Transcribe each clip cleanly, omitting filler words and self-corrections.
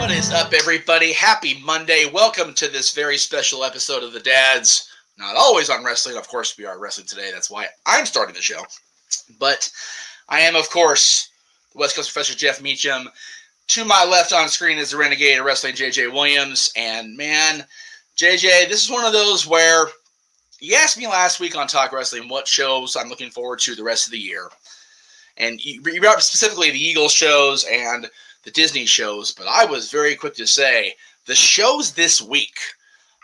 What is up, everybody? Happy Monday. Welcome to this very special episode of the Dads. Not always on wrestling. Of course, we are wrestling today. That's why I'm starting the show. But I am, of course, the West Coast Professor Jeff Meacham. To my left on screen is the Renegade of Wrestling, JJ Williams. And man, JJ, this is one of those where you asked me last week on Talk Wrestling what shows I'm looking forward to the rest of the year. And you brought up specifically the Eagles shows and the Disney shows, but I was very quick to say the shows this week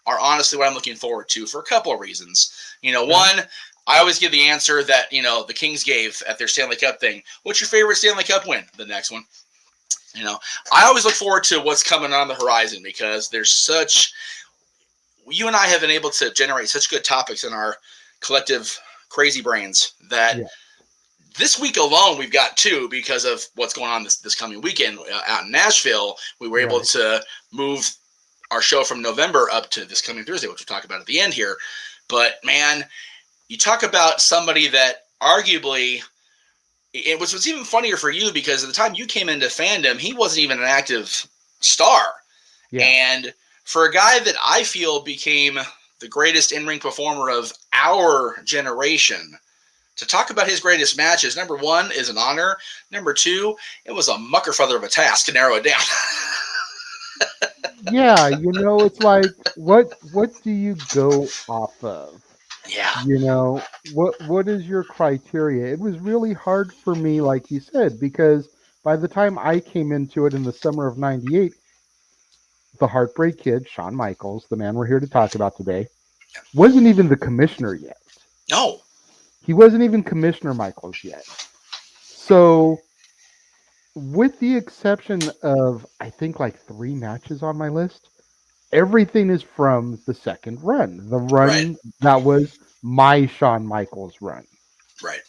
are honestly what I'm looking forward to for a couple of reasons. One, I always give the answer that, the Kings gave at their Stanley Cup thing. What's your favorite Stanley Cup win? The next one. I always look forward to what's coming on the horizon because you and I have been able to generate such good topics in our collective crazy brains that this week alone we've got two because of what's going on this coming weekend out in Nashville. We were able to move our show from November up to this coming Thursday, which we'll talk about at the end here. But man, you talk about somebody that arguably it was even funnier for you because at the time you came into fandom, he wasn't even an active star. Yeah. And for a guy that I feel became the greatest in-ring performer of our generation, to talk about his greatest matches, number one, is an honor. Number two, it was a muckerfeather of a task to narrow it down. Yeah, it's like, what do you go off of? Yeah. What is your criteria? It was really hard for me, like you said, because by the time I came into it in the summer of '98, the Heartbreak Kid, Shawn Michaels, the man we're here to talk about today, wasn't even the commissioner yet. No. He wasn't even Commissioner Michaels yet. So, with the exception of, I think, like 3 matches on my list, everything is from the second run. The run that was my Shawn Michaels run. Right.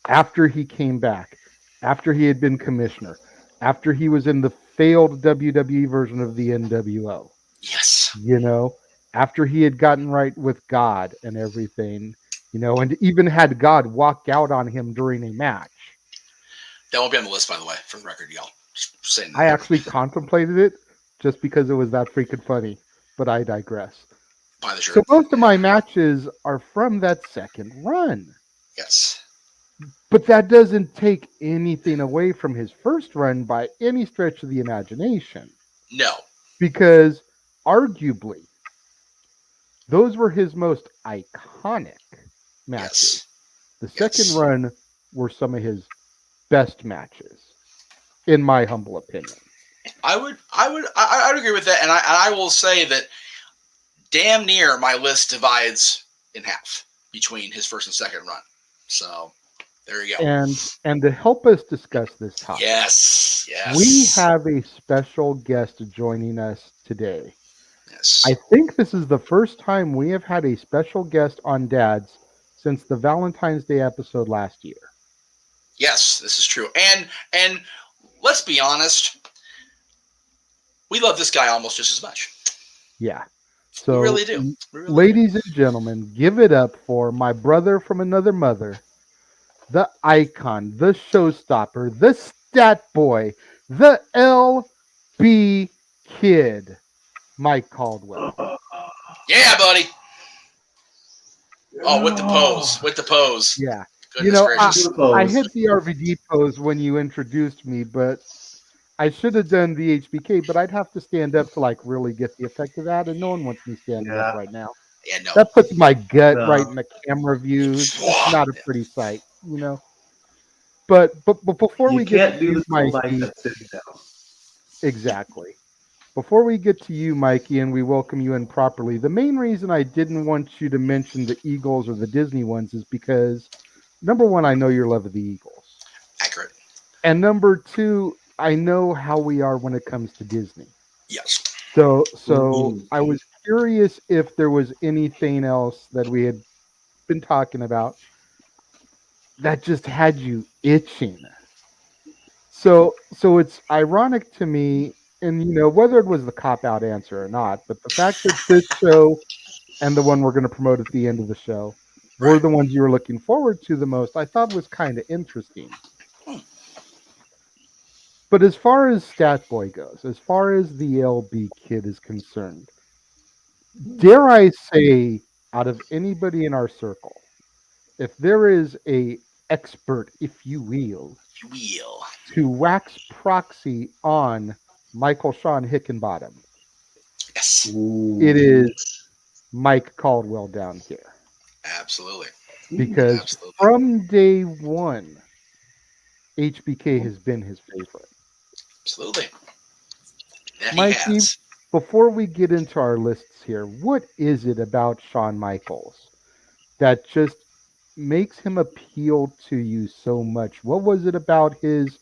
After he came back, after he had been commissioner, after he was in the failed WWE version of the NWO. Yes. After he had gotten right with God and everything. And even had God walk out on him during a match. That won't be on the list, by the way, for the record, y'all. Just saying that. I actually contemplated it just because it was that freaking funny, but I digress. Buy the shirt. So most of my matches are from that second run. Yes. But that doesn't take anything away from his first run by any stretch of the imagination. No. Because arguably, those were his most iconic matches. Yes. The second run were some of his best matches, in my humble opinion. I would agree with that, and I will say that damn near my list divides in half between his first and second run. So there you go. And to help us discuss this topic, yes, we have a special guest joining us today. Yes. I think this is the first time we have had a special guest on Dads since the Valentine's Day episode last year. Yes, this is true. And let's be honest, we love this guy almost just as much. Yeah. So, we really do. Ladies and gentlemen, give it up for my brother from another mother, the icon, the showstopper, the stat boy, the LB Kid, Mike Caldwell. Yeah, buddy. Oh, with the pose. Yeah. Goodness gracious. I hit the RVD pose when you introduced me, but I should have done the HBK, but I'd have to stand up to really get the effect of that, and no one wants me standing up right now. Yeah, no. That puts my gut right in the camera view. It's not a pretty sight, But before we get to you, Mikey, exactly. Before we get to you, Mikey, and we welcome you in properly, the main reason I didn't want you to mention the Eagles or the Disney ones is because, number one, I know your love of the Eagles. Accurate. And number two, I know how we are when it comes to Disney. Yes. So I was curious if there was anything else that we had been talking about that just had you itching. So it's ironic to me, and whether it was the cop-out answer or not, but the fact that this show and the one we're going to promote at the end of the show were the ones you were looking forward to the most, I thought was kind of interesting. But as far as Stat Boy goes, as far as the LB Kid is concerned, dare I say, out of anybody in our circle, if there is a expert, if you will, Wheel. to wax proxy on Michael Sean Hickenbottom, Yes. it is Mike Caldwell down here. Absolutely. Because Absolutely. from day one, HBK has been his favorite. Absolutely. That he Mikey, has. before we get into our lists here, what is it about Shawn Michaels that just makes him appeal to you so much? What was it about his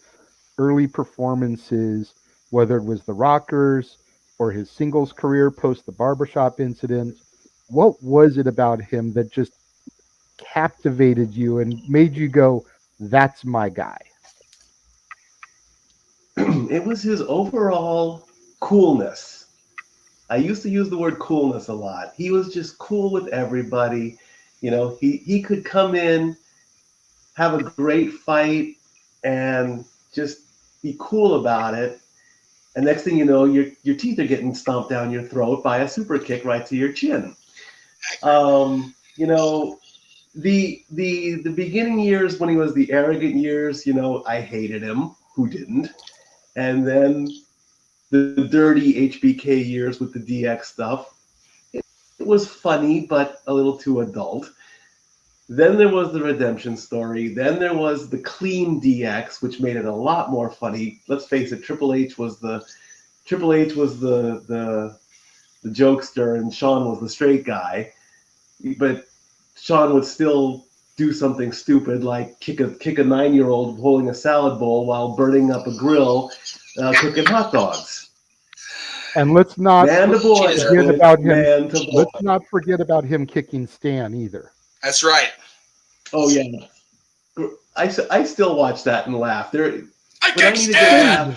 early performances, whether it was the Rockers or his singles career post the barbershop incident? What was it about him that just captivated you and made you go, that's my guy? It was his overall coolness. I used to use the word coolness a lot. He was just cool with everybody. He could come in, have a great fight, and just be cool about it. And next thing you know, your teeth are getting stomped down your throat by a super kick right to your chin. You know, the beginning years when he was the arrogant years, I hated him. Who didn't? And then the dirty HBK years with the DX stuff. It was funny, but a little too adult. Then there was the redemption story. Then there was the clean DX, which made it a lot more funny. Let's face it, Triple H was the jokester, and Shawn was the straight guy. But Shawn would still do something stupid like kick a 9-year-old holding a salad bowl while burning up a grill, cooking hot dogs. And let's not Man to boy, forget about him. man to boy. Let's not forget about him kicking Stan either. That's right. Oh yeah, I still watch that and laugh. I kick Stan.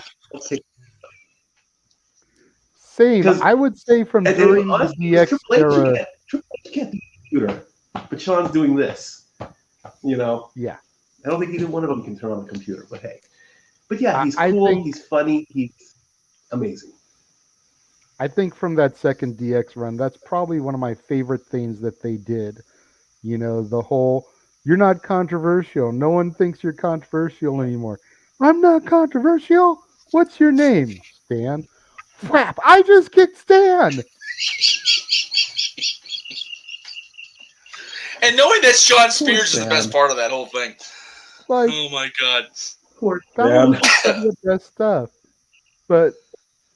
Same. I would say from during the DX era. Triple H can't do the computer, but Shawn's doing this. Yeah. I don't think either one of them can turn on the computer, but hey. But yeah, he's I cool, think, he's funny, he's amazing. I think from that second DX run, that's probably one of my favorite things that they did. The whole, you're not controversial. No one thinks you're controversial anymore. I'm not controversial. What's your name? Stan. Crap, I just kicked Stan. And knowing that Shawn Spears is the best part of that whole thing. Like, oh my God. That was some of the best stuff. But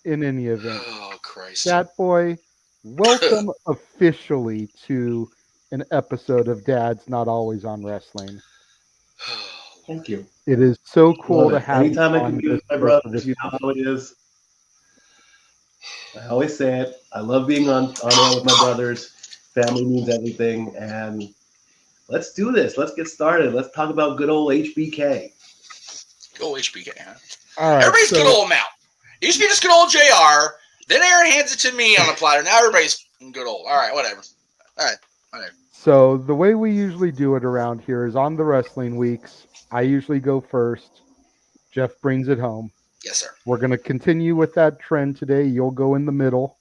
in any event, oh Christ. That Boy, welcome officially to an episode of Dad's Not Always on Wrestling. Thank you. It is so cool to have Anytime you I on can be with my brothers, you know how it is. I always say it. I love being on air with my brothers. Family means everything. And let's do this. Let's get started. Let's talk about good old HBK. Good old HBK, huh? All right, everybody's good old now. It used to be just good old JR. Then Aaron hands it to me on a platter. Now everybody's good old. All right, whatever. All right, whatever. So the way we usually do it around here is on the wrestling weeks. I usually go first. Jeff brings it home. Yes, sir. We're going to continue with that trend today. You'll go in the middle.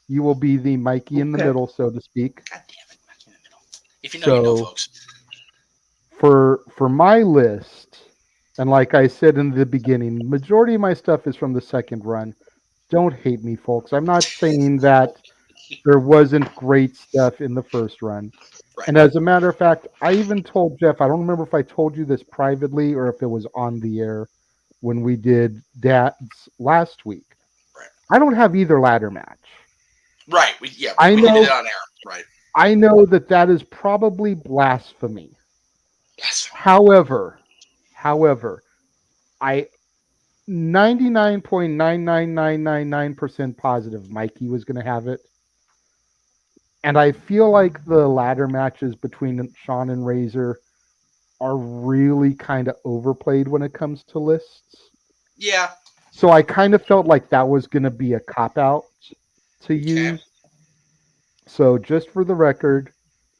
You will be the Mikey in the middle, so to speak. God damn it, Mikey in the middle. If you know, you know, folks. For my list, and like I said in the beginning, majority of my stuff is from the second run. Don't hate me, folks. I'm not saying that there wasn't great stuff in the first run. Right. And as a matter of fact, I even told Jeff, I don't remember if I told you this privately or if it was on the air when we did DADS last week. Right. I don't have either ladder match. Right. We did it on air. Right. I know that is probably blasphemy. However, I 99.99999% positive Mikey was going to have it. And I feel like the ladder matches between Shawn and Razor are really kind of overplayed when it comes to lists. Yeah. So I kind of felt like that was going to be a cop-out to use. So just for the record,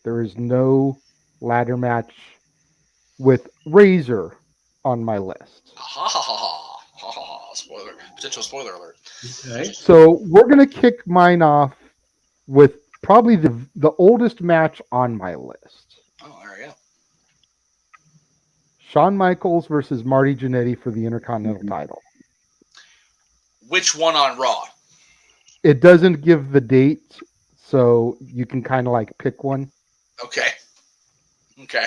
there is no ladder match with Razor on my list. Potential spoiler alert. Okay. So we're gonna kick mine off with probably the oldest match on my list. Oh, there we go. Shawn Michaels versus Marty Jannetty for the Intercontinental title. Which one on Raw? It doesn't give the date, so you can kind of like pick one. Okay. Okay.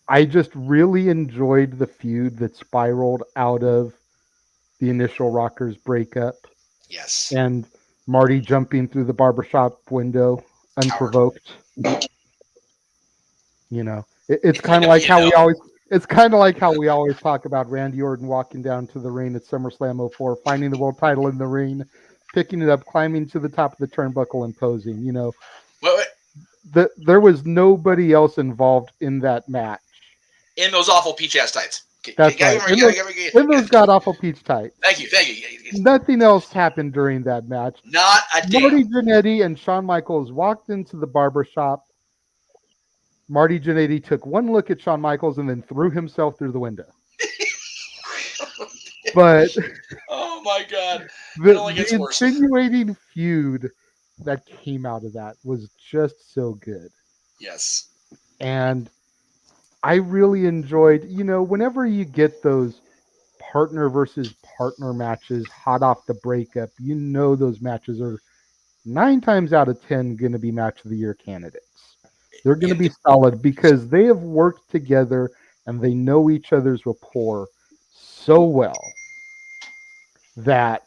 I just really enjoyed the feud that spiraled out of the initial Rockers breakup Yes. and Marty jumping through the barbershop window unprovoked. You know, it's kind of like how we always. It's kind of like how we always talk about Randy Orton walking down to the ring at SummerSlam 04, finding the world title in the ring, picking it up, climbing to the top of the turnbuckle, and posing. You know, there was nobody else involved in that match. In those awful peach ass tights. That's right. In those god awful peach tights. Thank you. Nothing else happened during that match. Not a damn. Marty Jannetty and Shawn Michaels walked into the barbershop. Marty Jannetty took one look at Shawn Michaels and then threw himself through the window. But oh my god, the insinuating feud that came out of that was just so good. Yes. And I really enjoyed, you know, whenever you get those partner versus partner matches hot off the breakup, you know those matches are 9 times out of 10 going to be match of the year candidates. They're going to be solid because they have worked together and they know each other's rapport so well that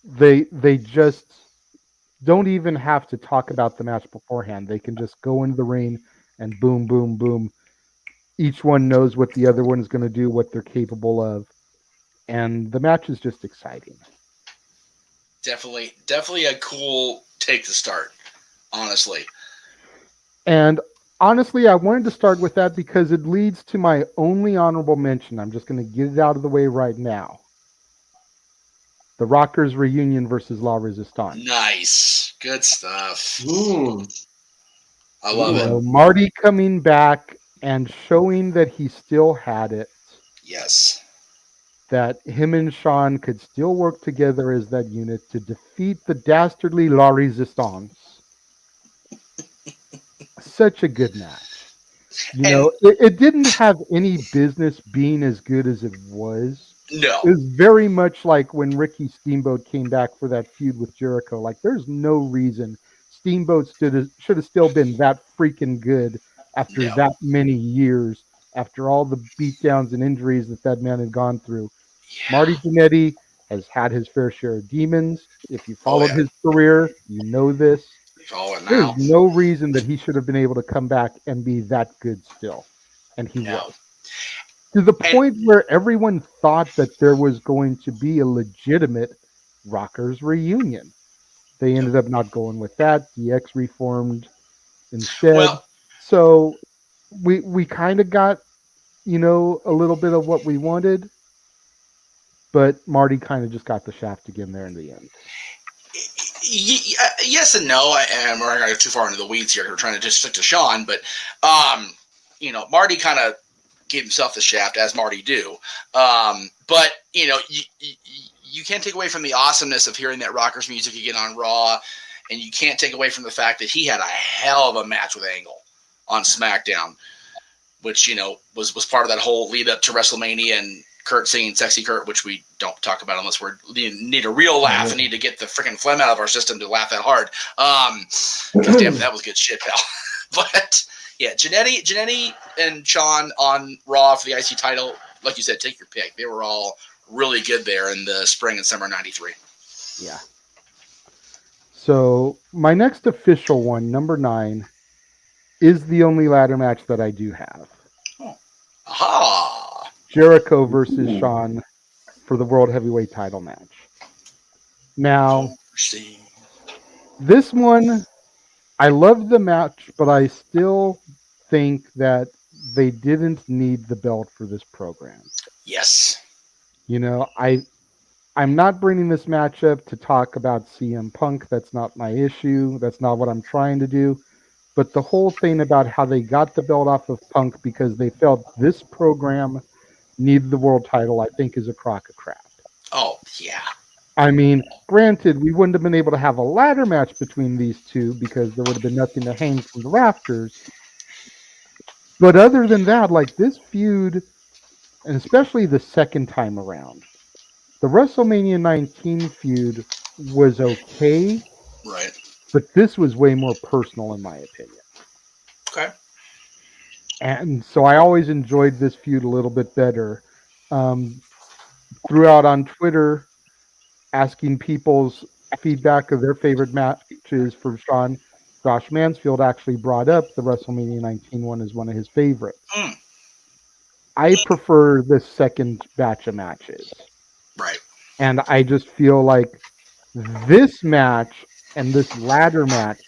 they just don't even have to talk about the match beforehand. They can just go into the ring and boom, boom, boom. Each one knows what the other one is going to do, what they're capable of. And the match is just exciting. Definitely a cool take to start, honestly. And honestly, I wanted to start with that because it leads to my only honorable mention. I'm just going to get it out of the way right now. The Rockers reunion versus La Resistance. Nice. Good stuff. I love it. Marty coming back and showing that he still had it. Yes. That him and Shawn could still work together as that unit to defeat the dastardly La Resistance. Such a good match. You know, it didn't have any business being as good as it was. No. It was very much like when Ricky Steamboat came back for that feud with Jericho. Like, there's no reason Steamboat should have still been that freaking good after that many years, after all the beatdowns and injuries that man had gone through. Yeah. Marty Jannetty has had his fair share of demons. If you followed his career, you know this. There's no reason that he should have been able to come back and be that good still. And he was. To the point where everyone thought that there was going to be a legitimate Rockers reunion. They ended up not going with that. DX reformed instead. So we kind of got, you know, a little bit of what we wanted. But Marty kind of just got the shaft again there in the end. Yes and no. And we're not going to go too far into the weeds here. We're trying to just stick to Shawn. But, you know, Marty kind of gave himself the shaft, as Marty do. But, you know, you can't take away from the awesomeness of hearing that Rockers music again on Raw. And you can't take away from the fact that he had a hell of a match with Angle on SmackDown, which, you know, was part of that whole lead up to WrestleMania and Kurt singing Sexy Kurt, which we don't talk about unless we need a real laugh and need to get the freaking phlegm out of our system to laugh that hard. Because damn, that was good shit, pal. But yeah, Jannetty and Shawn on Raw for the IC title, like you said, take your pick. They were all really good there in the spring and summer '93. Yeah. So my next official one, number 9, is the only ladder match that I do have. Oh. Aha! Jericho versus Shawn for the World Heavyweight title match. Now, this one, I loved the match, but I still think that they didn't need the belt for this program. Yes. You know, I'm not bringing this match up to talk about CM Punk. That's not my issue. That's not what I'm trying to do. But the whole thing about how they got the belt off of Punk because they felt this program needed the world title, I think, is a crock of crap. Oh, yeah. I mean, granted, we wouldn't have been able to have a ladder match between these two because there would have been nothing to hang from the rafters. But other than that, like this feud, and especially the second time around, the WrestleMania 19 feud was okay, Right. but this was way more personal in my opinion. Okay. And so I always enjoyed this feud a little bit better. Threw out on Twitter asking people's feedback of their favorite matches for Shawn. Josh Mansfield actually brought up the WrestleMania 19 one as one of his favorites. Mm. I prefer the second batch of matches. Right. And I just feel like this match and this ladder match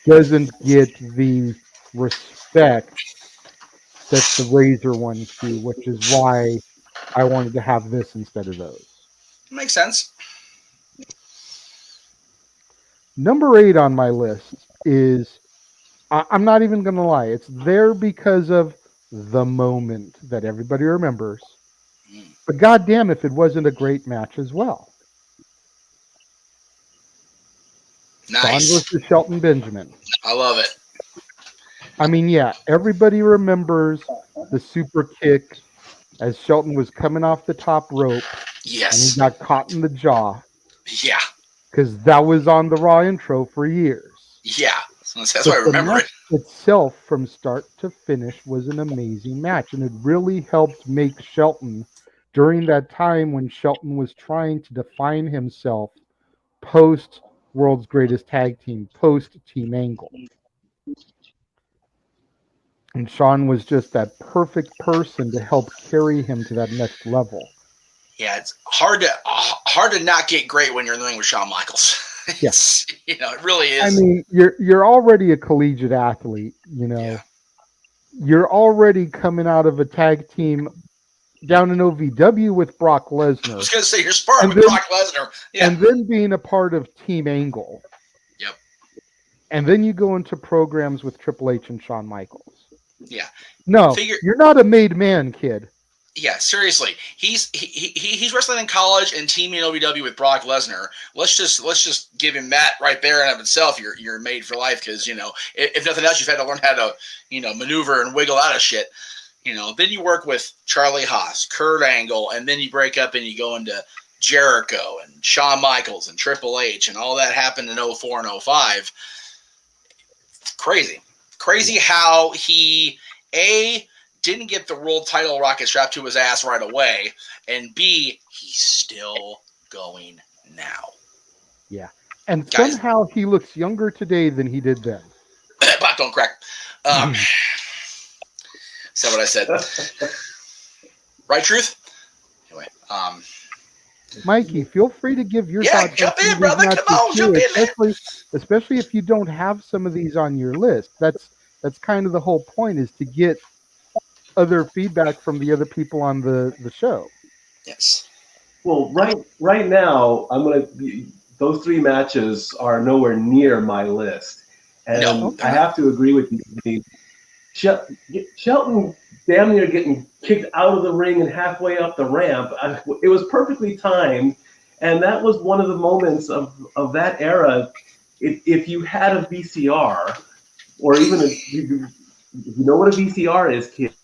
doesn't get the respect that the Razor ones do, which is why I wanted to have this instead of those. Makes sense. Number 8 on my list is, I'm not even going to lie, it's there because of the moment that everybody remembers. But goddamn if it wasn't a great match as well. Nice. Shawn versus Shelton Benjamin. I love it. I mean, yeah, everybody remembers the super kick as Shelton was coming off the top rope and he Yes. got caught in the jaw Yeah. because that was on the Raw intro for years. Yeah. That's But why I the remember match it. itself from start to finish was an amazing match, and it really helped make Shelton, during that time when Shelton was trying to define himself post World's Greatest Tag Team, post Team Angle. And Shawn was just that perfect person to help carry him to that next level. Yeah, it's hard to not get great when you're in the ring with Shawn Michaels. It's, it really is. I mean, you're already a collegiate athlete, Yeah. You're already coming out of a tag team down in OVW with Brock Lesnar. I was going to say, you're sparring with Brock Lesnar. Yeah. And then being a part of Team Angle. Yep. And then you go into programs with Triple H and Shawn Michaels. Yeah. No, you're not a made man, kid. Yeah, seriously. He's wrestling in college and teaming in OVW with Brock Lesnar. Let's just give him that right there and of itself. You're made for life because, if nothing else, you've had to learn how to, maneuver and wiggle out of shit. Then you work with Charlie Haas, Kurt Angle, and then you break up and you go into Jericho and Shawn Michaels and Triple H, and all that happened in 04 and 05. It's crazy how he didn't get the world title rocket strapped to his ass right away, and B, he's still going now. Yeah, and guys, somehow he looks younger today than he did then. Pop don't crack. Is that what I said? Right, Truth? Anyway, Mikey, feel free to give your thoughts. Jump in, brother. Come on, jump in. Especially if you don't have some of these on your list. That's kind of the whole point, is to get other feedback from the other people on the show. Yes. Well, right now, those 3 matches are nowhere near my list, and I have to agree with you. Shelton damn near getting kicked out of the ring and halfway up the ramp. It was perfectly timed, and that was one of the moments of that era. If you had a VCR, or even if you know what a VCR is, kids,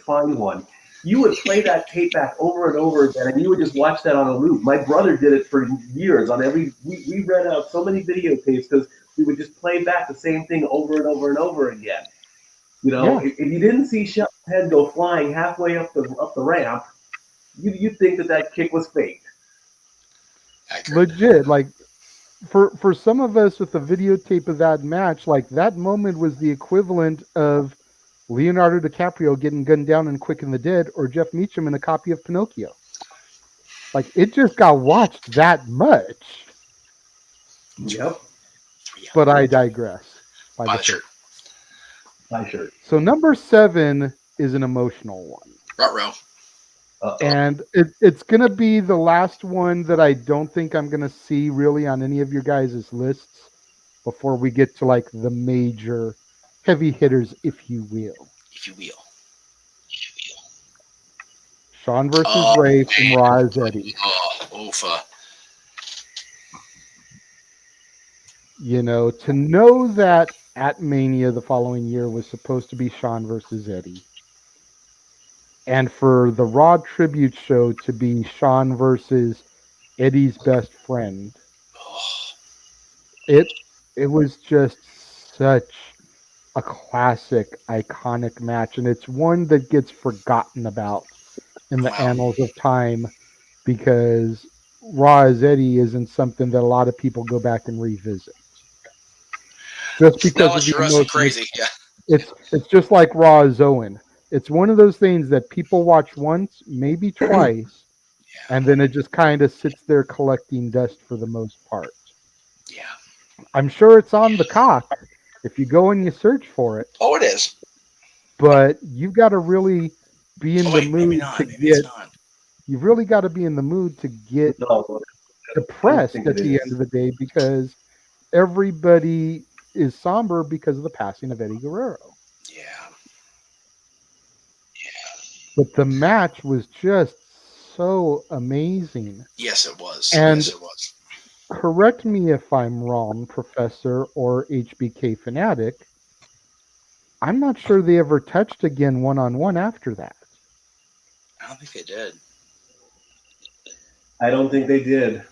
find one. You would play that tape back over and over again, and you would just watch that on a loop. My brother did it for years. We read out so many videotapes because we would just play back the same thing over and over and over again. If you didn't see Shelton's head go flying halfway up the ramp, you'd think that kick was fake. Legit, like for some of us with the videotape of that match, like that moment was the equivalent of Leonardo DiCaprio getting gunned down in Quick and the Dead, or Jeff Meacham in a copy of Pinocchio. Like, it just got watched that much. Yep. But I digress. By the shirt. So number 7 is an emotional one. Ruh-roh. And it's going to be the last one that I don't think I'm going to see really on any of your guys' lists before we get to like the major heavy hitters, if you will. Shawn versus Ray from Raw as Eddie. Oh, oofa. You know, to know that at Mania the following year was supposed to be Shawn versus Eddie, and for the Raw tribute show to be Shawn versus Eddie's best friend, it was just such a classic, iconic match, and it's one that gets forgotten about in the annals of time because Raw as Eddie isn't something that a lot of people go back and revisit. Just because of the wrestling emotion. crazy, yeah. It's just like Raw as Owen. It's one of those things that people watch once, maybe twice, and then it just kind of sits there collecting dust for the most part. Yeah. I'm sure it's on the cock if you go and you search for it. Oh, it is. But you've got to really be in the mood to get. You've really got to be in the mood to get depressed at the end of the day because everybody is somber because of the passing of Eddie Guerrero. Yeah. But the match was just so amazing. Yes, it was. And yes, it was. correct me if I'm wrong, Professor or HBK Fanatic. I'm not sure they ever touched again one-on-one after that. I don't think they did. I don't think they did.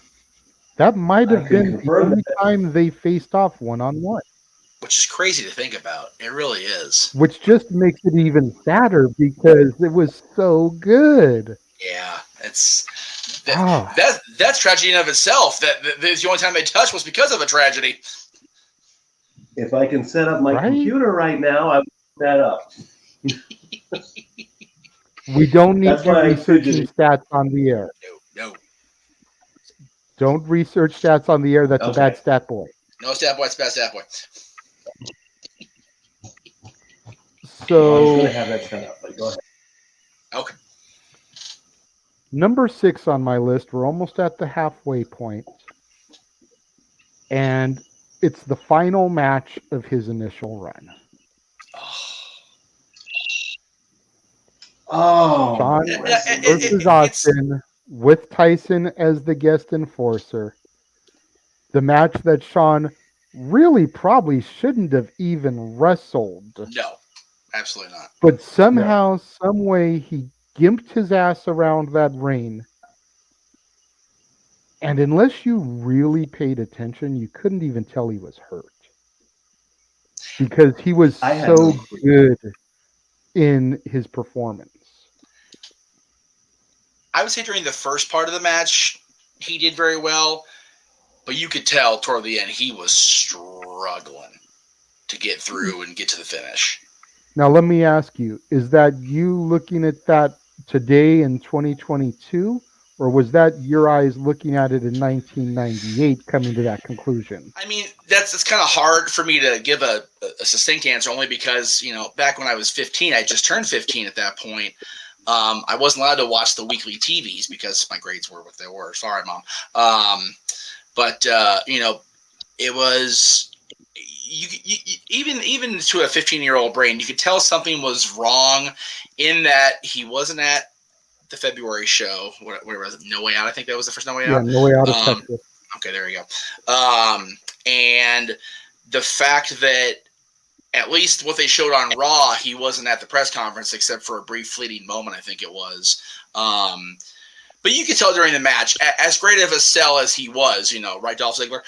That might have been the only time they faced off one-on-one. Which is crazy to think about. It really is. Which just makes it even sadder because it was so good. Yeah, that's tragedy in of itself. That the only time they touched was because of a tragedy. If I can set up my computer right now, I would put that up. We don't need you researching stats on the air. No. Don't research stats on the air. That's a bad stat boy. No stat boy, it's bad stat boy. So I was going to have that set up, but go ahead. Okay. Number 6 on my list. We're almost at the halfway point. And it's the final match of his initial run. Shawn versus Austin with Tyson as the guest enforcer. The match that Shawn really probably shouldn't have even wrestled. No, absolutely not. But somehow, some way, he gimped his ass around that ring. And unless you really paid attention, you couldn't even tell he was hurt. Because he was so good in his performance. I would say during the first part of the match, he did very well. But you could tell toward the end he was struggling to get through and get to the finish. Now, let me ask you, is that you looking at that today in 2022? Or was that your eyes looking at it in 1998 coming to that conclusion? I mean, that's kind of hard for me to give a succinct answer only because, back when I was 15, I just turned 15 at that point. I wasn't allowed to watch the weekly TVs because my grades were what they were. Sorry, Mom. But it was you even to a 15-year-old brain, you could tell something was wrong in that he wasn't at the February show. Where was it? No Way Out. I think that was the first No Way Out. Yeah, No Way Out of Texas. Okay, there you go. And the fact that at least what they showed on Raw, he wasn't at the press conference except for a brief fleeting moment, I think it was. But you could tell during the match, as great of a sell as he was, right, Dolph Ziggler,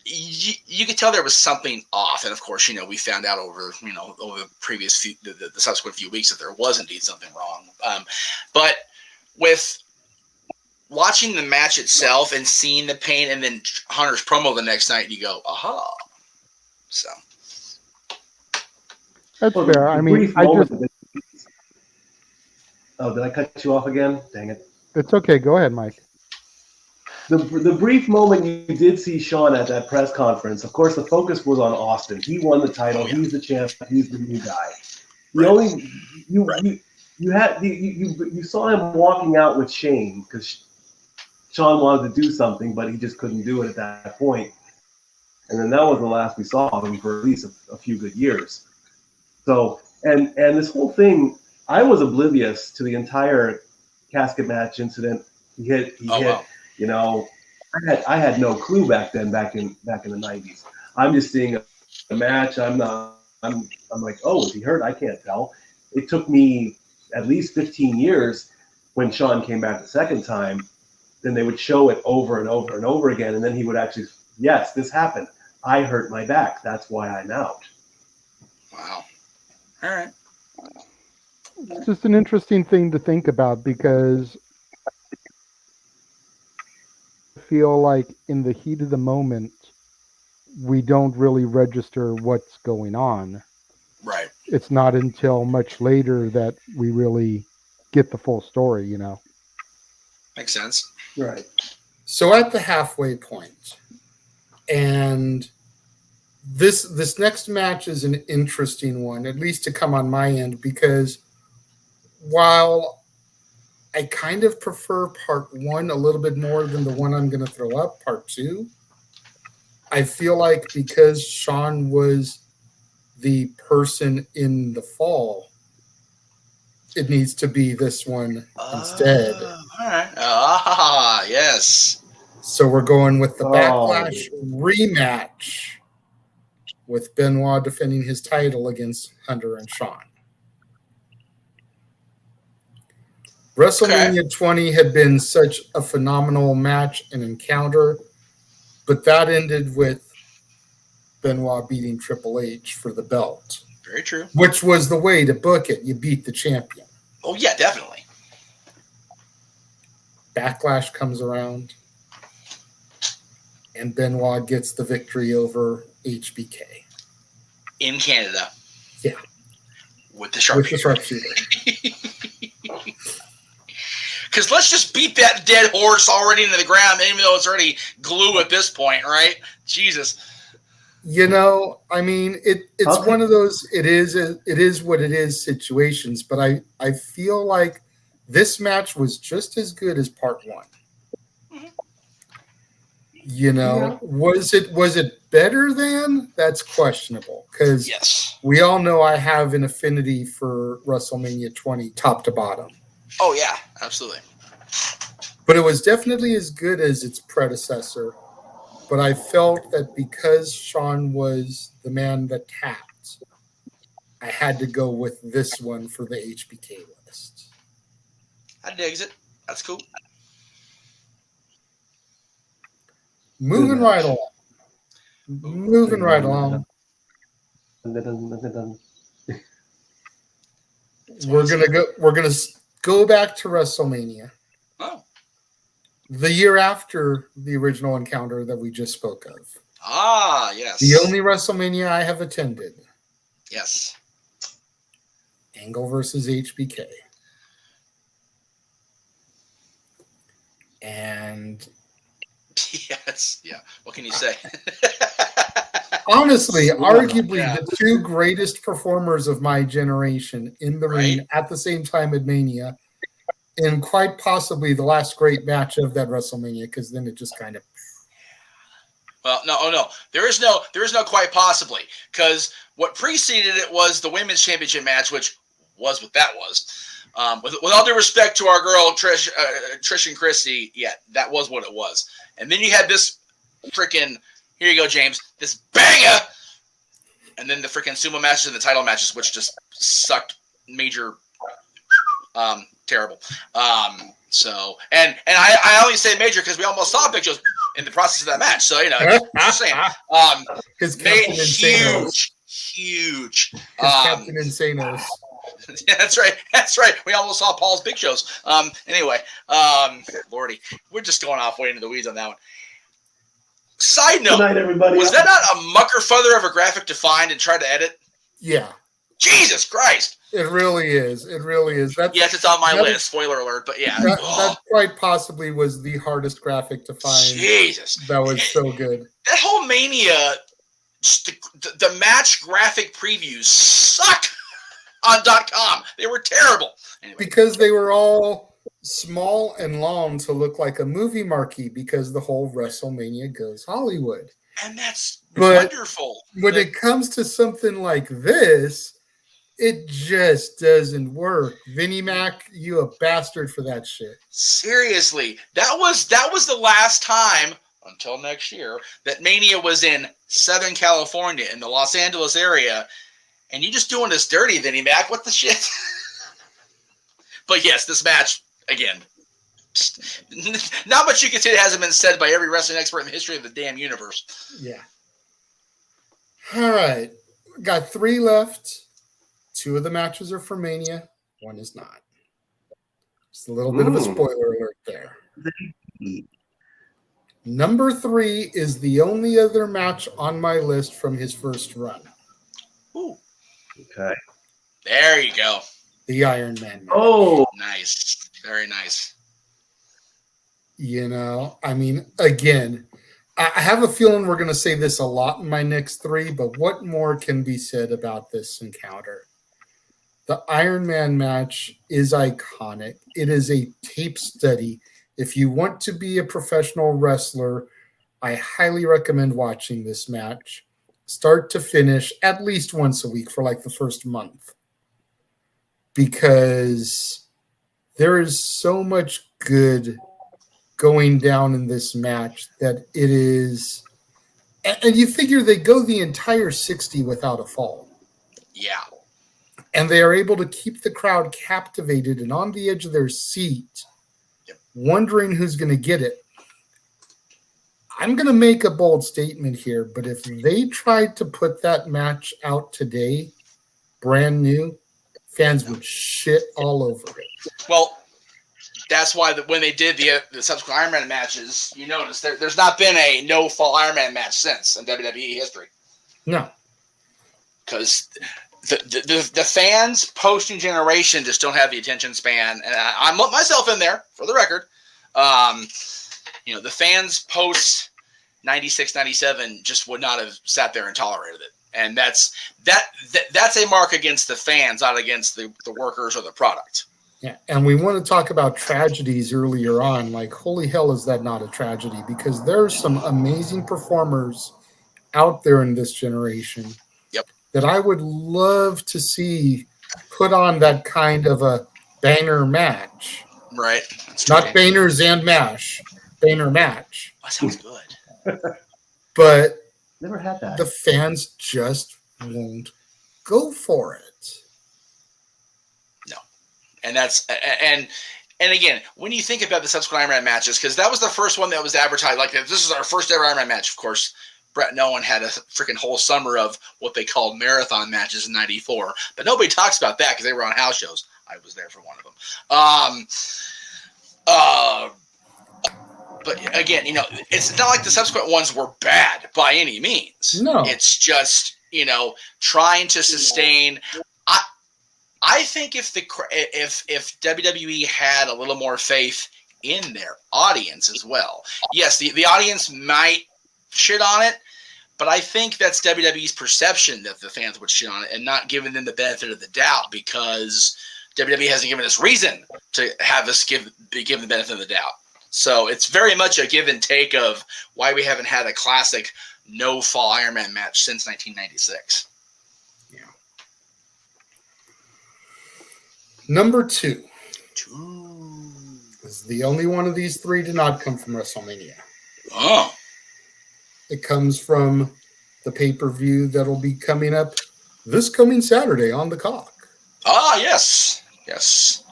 you could tell there was something off. And of course, we found out over the previous the subsequent few weeks that there was indeed something wrong. But with watching the match itself and seeing the pain and then Hunter's promo the next night, you go, aha. So. That's fair. I mean, Oh, did I cut you off again? Dang it. It's okay. Go ahead, Mike. The brief moment you did see Shawn at that press conference, of course, the focus was on Austin. He won the title. He's the champ. He's the new guy. You saw him walking out with Shane because Shawn wanted to do something, but he just couldn't do it at that point. And then that was the last we saw of him for at least a few good years. So, and this whole thing, I was oblivious to the entire casket match incident. He hit. Wow. You know, I had no clue back then. Back in the 90s, I'm just seeing a match. I'm like, oh, is he hurt? I can't tell. It took me at least 15 years when Shawn came back the second time. Then they would show it over and over and over again, and then he would actually, yes, this happened. I hurt my back. That's why I'm out. Wow. All right. It's just an interesting thing to think about because I feel like in the heat of the moment, we don't really register what's going on. Right. It's not until much later that we really get the full story, you know. Makes sense. Right. So at the halfway point, and this next match is an interesting one, at least to come on my end, because while I kind of prefer part one a little bit more than the one I'm going to throw up, part two, I feel like because Shawn was the person in the fall, it needs to be this one instead. All right. Ah, yes. So we're going with the Backlash rematch with Benoit defending his title against Hunter and Shawn. WrestleMania 20 had been such a phenomenal match and encounter, but that ended with Benoit beating Triple H for the belt. Very true. Which was the way to book it. You beat the champion. Oh, yeah, definitely. Backlash comes around, and Benoit gets the victory over HBK. In Canada. Yeah. With the sharpshooter. Because let's just beat that dead horse already into the ground, even though it's already glue at this point, right? Jesus. You know, I mean, it's one of those, it is what it is situations, but I feel like this match was just as good as part one. Mm-hmm. You know, was it better than? That's questionable, because we all know I have an affinity for WrestleMania 20 top to bottom. Oh, yeah, absolutely. But it was definitely as good as its predecessor. But I felt that because Shawn was the man that tapped, I had to go with this one for the HBK list. I digs it. That's cool. Moving right along. Moving right along. We're gonna go back to WrestleMania. Oh. The year after the original encounter that we just spoke of. Ah, yes. The only WrestleMania I have attended. Yes. Angle versus HBK. And yes, yeah. What can you say? Honestly, arguably the two greatest performers of my generation in the ring at the same time at Mania, and quite possibly the last great match of that WrestleMania, because then it just kind of. Well, no. There is no quite possibly, because what preceded it was the women's championship match, which was what that was. With all due respect to our girl Trish and Christy, yeah, that was what it was. And then you had this freaking, here you go, James, this banger, and then the freaking sumo matches and the title matches, which just sucked major. Terrible. So I only say major because we almost saw Big Show's in the process of that match. So just saying. Huge. Captain Insanos. Yeah, that's right. We almost saw Paul's Big Shows. Anyway, Lordy, we're just going off way into the weeds on that one. Side note, good night, everybody. Was that not a mucker feather of a graphic to find and try to edit? Yeah. Jesus Christ. It really is. Yes, it's on my list. Spoiler alert, but yeah. That quite possibly was the hardest graphic to find. Jesus. That was so good. That whole Mania, the match graphic previews suck on .com. They were terrible. Anyway. Because they were all small and long to look like a movie marquee, because the whole WrestleMania goes Hollywood. And that's wonderful. When it comes to something like this, It just doesn't work. Vinnie Mac, you a bastard for that shit. Seriously, that was the last time until next year that Mania was in Southern California in the Los Angeles area, and you just doing this dirty, Vinnie Mac. What the shit? But yes, this match again. Not much you can say that hasn't been said by every wrestling expert in the history of the damn universe. Yeah. All right. Got 3 left. 2 of the matches are for Mania. 1 is not. Just a little bit of a spoiler alert there. Number 3 is the only other match on my list from his first run. Ooh. Okay. There you go. The Iron Man match. Oh, Nice. Very nice. You know, I mean, again, I have a feeling we're going to say this a lot in my next 3, but what more can be said about this encounter? The Iron Man match is iconic. It is a tape study. If you want to be a professional wrestler, I highly recommend watching this match, start to finish, at least once a week for like the first month, because there is so much good going down in this match that it is, and you figure they go the entire 60 without a fall. Yeah. And they are able to keep the crowd captivated and on the edge of their seat, wondering who's going to get it. I'm going to make a bold statement here, but if they tried to put that match out today, brand new, fans would shit all over it. Well, that's why when they did the subsequent Iron Man matches, you notice there's not been a no-fall Iron Man match since in WWE history. No. Because the fans post-new generation just don't have the attention span. And I'm myself in there, for the record. You know, the fans post 96, 97 just would not have sat there and tolerated it. And that's a mark against the fans, not against the workers or the product. Yeah, and we want to talk about tragedies earlier on. Like, holy hell, is that not a tragedy? Because there's some amazing performers out there in this generation. Yep. That I would love to see put on that kind of a banner match. Right. Not banners and mash. Banner match. That sounds good. But never had that. The fans just won't go for it. And that's and again, when you think about the subsequent Iron Man matches, because that was the first one that was advertised, like this is our first ever Iron Man match. Of course, Brett and Owen had a freaking whole summer of what they called marathon matches in '94, but nobody talks about that because they were on house shows. I was there for one of them. But again, you know, it's not like the subsequent ones were bad by any means. No, it's just, you know, trying to sustain. I think if WWE had a little more faith in their audience as well, yes, the audience might shit on it, but I think that's WWE's perception that the fans would shit on it and not giving them the benefit of the doubt, because WWE hasn't given us reason to have us be given the benefit of the doubt. So it's very much a give and take of why we haven't had a classic no-fall Iron Man match since 1996. Number 2 is the only one of these 3 to not come from WrestleMania. Oh. It comes from the pay-per-view that'll be coming up this coming Saturday on the Cock. Ah, yes. Yes.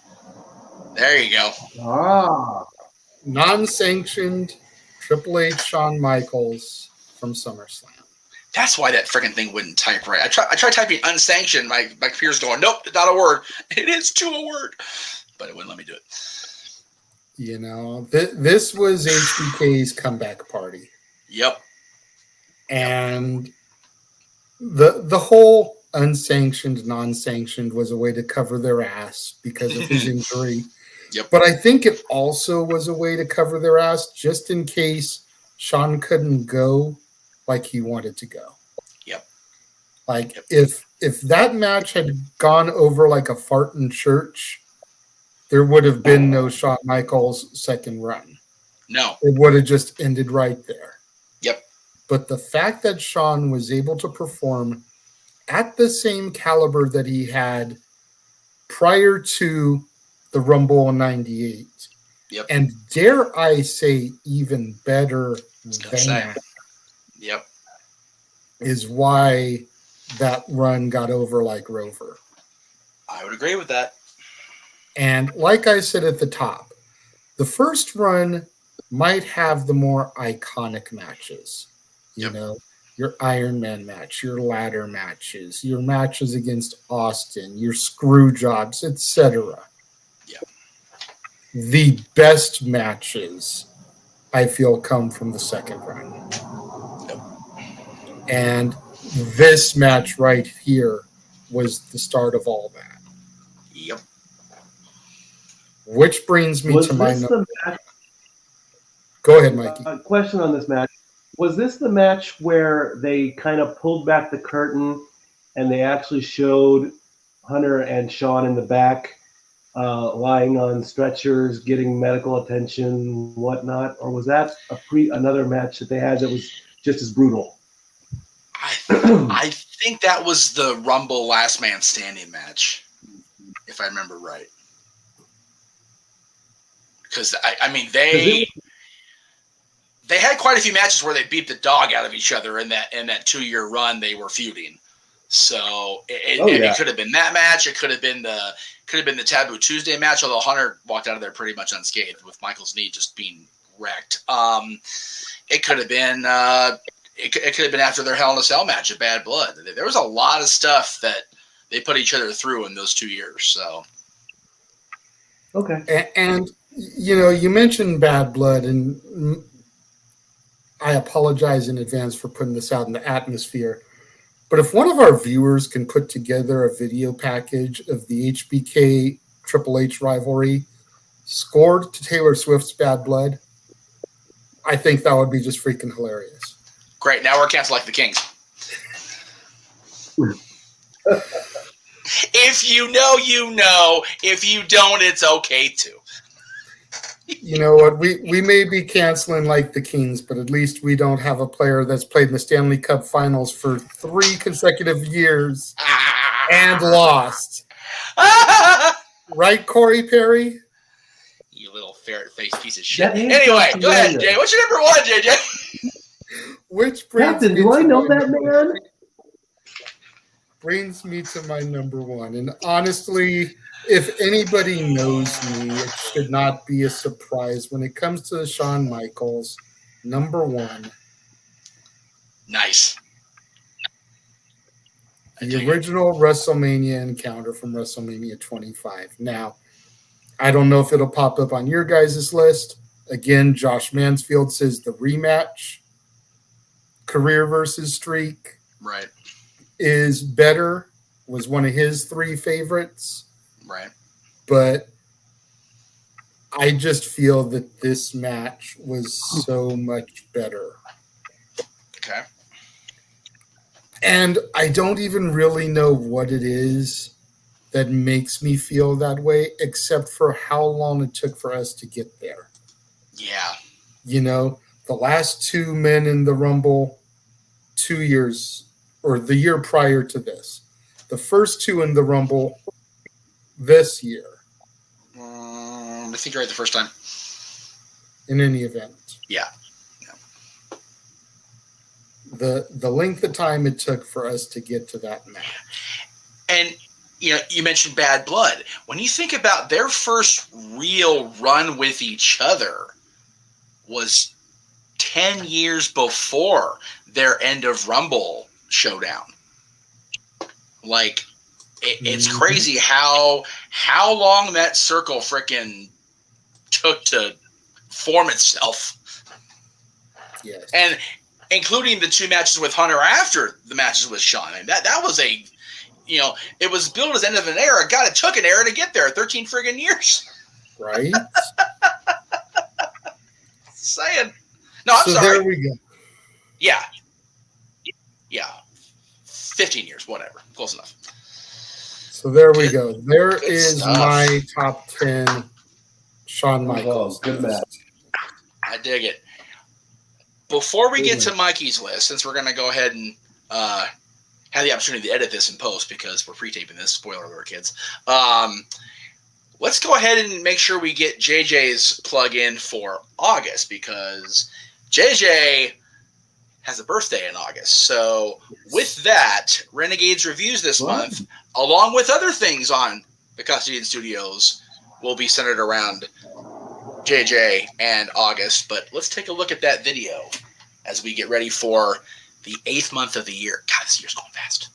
There you go. Ah. Non-sanctioned Triple H Shawn Michaels from SummerSlam. That's why that freaking thing wouldn't type right. I tried typing unsanctioned. My computer's going, nope, not a word. It is to a word. But it wouldn't let me do it. You know, this was HBK's comeback party. Yep. And the whole unsanctioned, non-sanctioned was a way to cover their ass because of his injury. Yep. But I think it also was a way to cover their ass just in case Shawn couldn't go like he wanted to go. Yep. Like if that match had gone over like a fart in church, there would have been no Shawn Michaels second run. No. It would have just ended right there. Yep. But the fact that Shawn was able to perform at the same caliber that he had prior to the Rumble in 98. Yep. And dare I say, even better than Yep. is why that run got over like Rover. I would agree with that. And like I said at the top, the first run might have the more iconic matches. You know, your Iron Man match, your ladder matches, your matches against Austin, your screw jobs, etc. Yeah. The best matches, I feel, come from the second run. Yep. And this match right here was the start of all that. Yep. Which brings me to my number. Go ahead, Mikey. Question on this match. Was this the match where they kind of pulled back the curtain and they actually showed Hunter and Shawn in the back lying on stretchers, getting medical attention, whatnot? Or was that another match that they had that was just as brutal? I think that was the Rumble Last Man Standing match, if I remember right. Because, I mean, they had quite a few matches where they beat the dog out of each other in that 2-year run they were feuding. So it could have been that match. It could have been the Taboo Tuesday match, although Hunter walked out of there pretty much unscathed with Michael's knee just being wrecked. It could have been it could have been after their Hell in a Cell match at Bad Blood. There was a lot of stuff that they put each other through in those 2 years. So okay, and you know, you mentioned Bad Blood, and I apologize in advance for putting this out in the atmosphere. But if one of our viewers can put together a video package of the HBK Triple H rivalry scored to Taylor Swift's Bad Blood, I think that would be just freaking hilarious. Great. Now we're canceled like the Kings. If you know, you know. If you don't, it's okay too. You know what? We may be canceling like the Kings, but at least we don't have a player that's played in the Stanley Cup Finals for 3 consecutive years and lost. Right, Corey Perry? You little ferret-faced piece of shit. Anyway, go ahead, Jay. What's your number 1, JJ? Which brings Captain, do I know that man? Brings me to my number 1. And honestly, if anybody knows me, it should not be a surprise when it comes to Shawn Michaels, number 1. Nice. The original WrestleMania encounter from WrestleMania 25. Now, I don't know if it'll pop up on your guys' list. Again, Josh Mansfield says the rematch, career versus streak, right, is better, was one of his 3 favorites. Right. But I just feel that this match was so much better. Okay. And I don't even really know what it is that makes me feel that way, except for how long it took for us to get there. Yeah. You know, the last 2 men in the Rumble 2 years, or the year prior to this. The first 2 in the Rumble this year. I think you're right the first time. In any event. Yeah. The length of time it took for us to get to that match. And, you know, you mentioned Bad Blood. When you think about their first real run with each other was 10 years before their end of Rumble showdown. Like, it's crazy how long that circle frickin' took to form itself. Yes. And including the 2 matches with Hunter after the matches with Shawn. I mean, that was a, you know, it was billed as the end of an era. God, it took an era to get there. 13 friggin' years. Right? Saying. No, I'm sorry. There we go. Yeah. 15 years, whatever. Close enough. So there we go. There is stuff. my top 10 Shawn Michaels. Good match. I dig it. Before we get to Mikey's list, since we're going to go ahead and have the opportunity to edit this in post because we're pre-taping this. Spoiler alert, kids. Let's go ahead and make sure we get JJ's plug in for August because JJ has a birthday in August. So with that, Renegade's reviews this month, along with other things on the Casa D-18 Studios, will be centered around JJ and August. But let's take a look at that video as we get ready for the 8th month of the year. God, this year's going fast.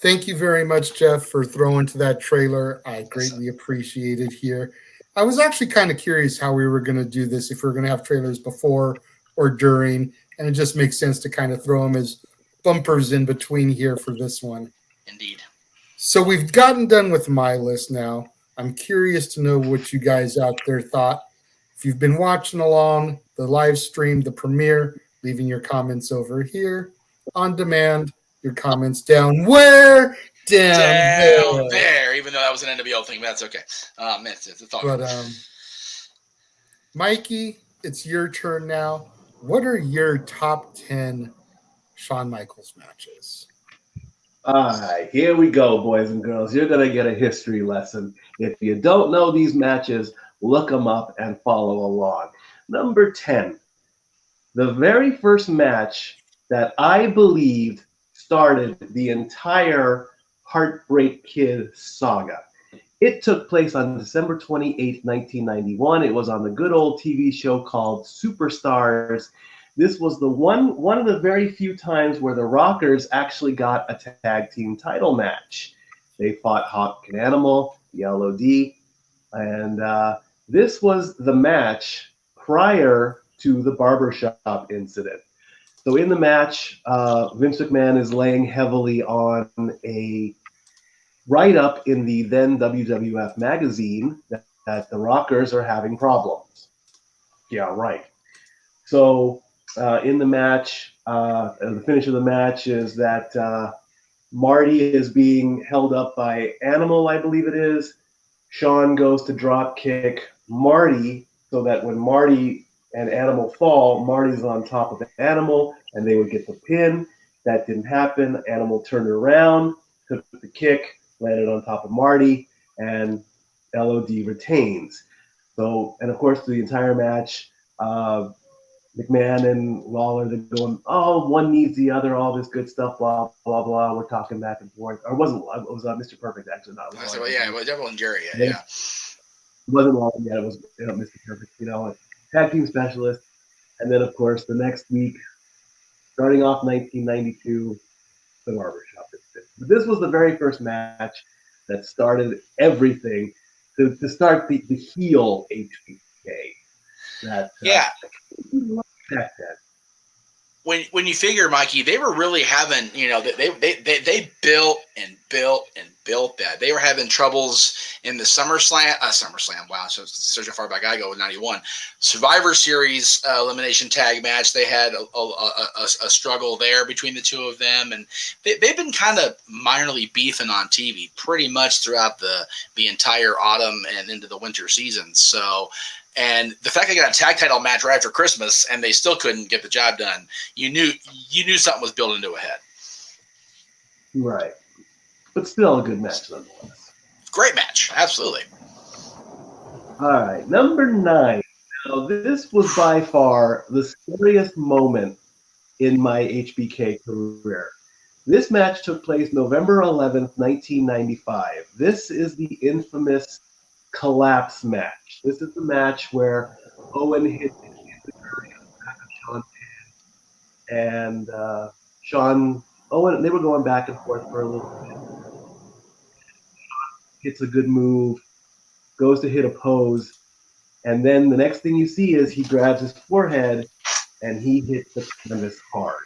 Thank you very much, Jeff, for throwing to that trailer. I greatly appreciate it here. I was actually kind of curious how we were going to do this, if we were going to have trailers before or during, and it just makes sense to kind of throw them as bumpers in between here for this one. Indeed. So we've gotten done with my list now. I'm curious to know what you guys out there thought. If you've been watching along the live stream, the premiere, leaving your comments over here. On demand, your comments down where? Down there. Even though that was an NWO thing, that's okay. It's all good. But Mikey, it's your turn now. What are your top 10 Shawn Michaels matches? All right, here we go, boys and girls. You're going to get a history lesson. If you don't know these matches, look them up and follow along. Number 10, the very first match that I believed started the entire Heartbreak Kid saga. It took place on December 28, 1991. It was on the good old TV show called Superstars. This was the one of the very few times where the Rockers actually got a tag team title match. They fought Hawk and Animal, the LOD, and this was the match prior to the barbershop incident. So in the match, Vince McMahon is laying heavily on a write-up in the then WWF magazine that the Rockers are having problems. Yeah, right. So in the match, the finish of the match is that Marty is being held up by Animal, I believe it is. Shawn goes to drop kick Marty so that when Marty and Animal fall, Marty's on top of the Animal, and they would get the pin. That didn't happen. Animal turned around, took the kick, landed on top of Marty, and LOD retains. So, and of course, through the entire match, McMahon and Lawler, they're going, oh, one needs the other, all this good stuff, blah, blah, blah. We're talking back and forth. Or it was Mr. Perfect, actually. No, it was everyone Jerry, yeah. It wasn't Lawler yet, it was Mr. Perfect, tag team specialist. And then, of course, the next week, starting off 1992, the barbershop. But this was the very first match that started everything to start the heel HBK. That back then. When you figure, Mikey, they were really having, they built and built and built that. They were having troubles in the SummerSlam. Wow, so such a far back I go with 91. Survivor Series elimination tag match. They had a struggle there between the two of them, and they've been kind of minorly beefing on TV pretty much throughout the entire autumn and into the winter season. So. And the fact they got a tag title match right after Christmas and they still couldn't get the job done, you knew something was building to a head. Right. But still a good match nonetheless. Great match. Absolutely. All right. Number 9. Now, this was by far the scariest moment in my HBK career. This match took place November 11th, 1995. This is the infamous collapse match. This is the match where Owen hit the curry on the back of Sean's head, and Owen, they were going back and forth for a little bit. Hits a good move, goes to hit a pose, and then the next thing you see is he grabs his forehead and he hits the canvas hard.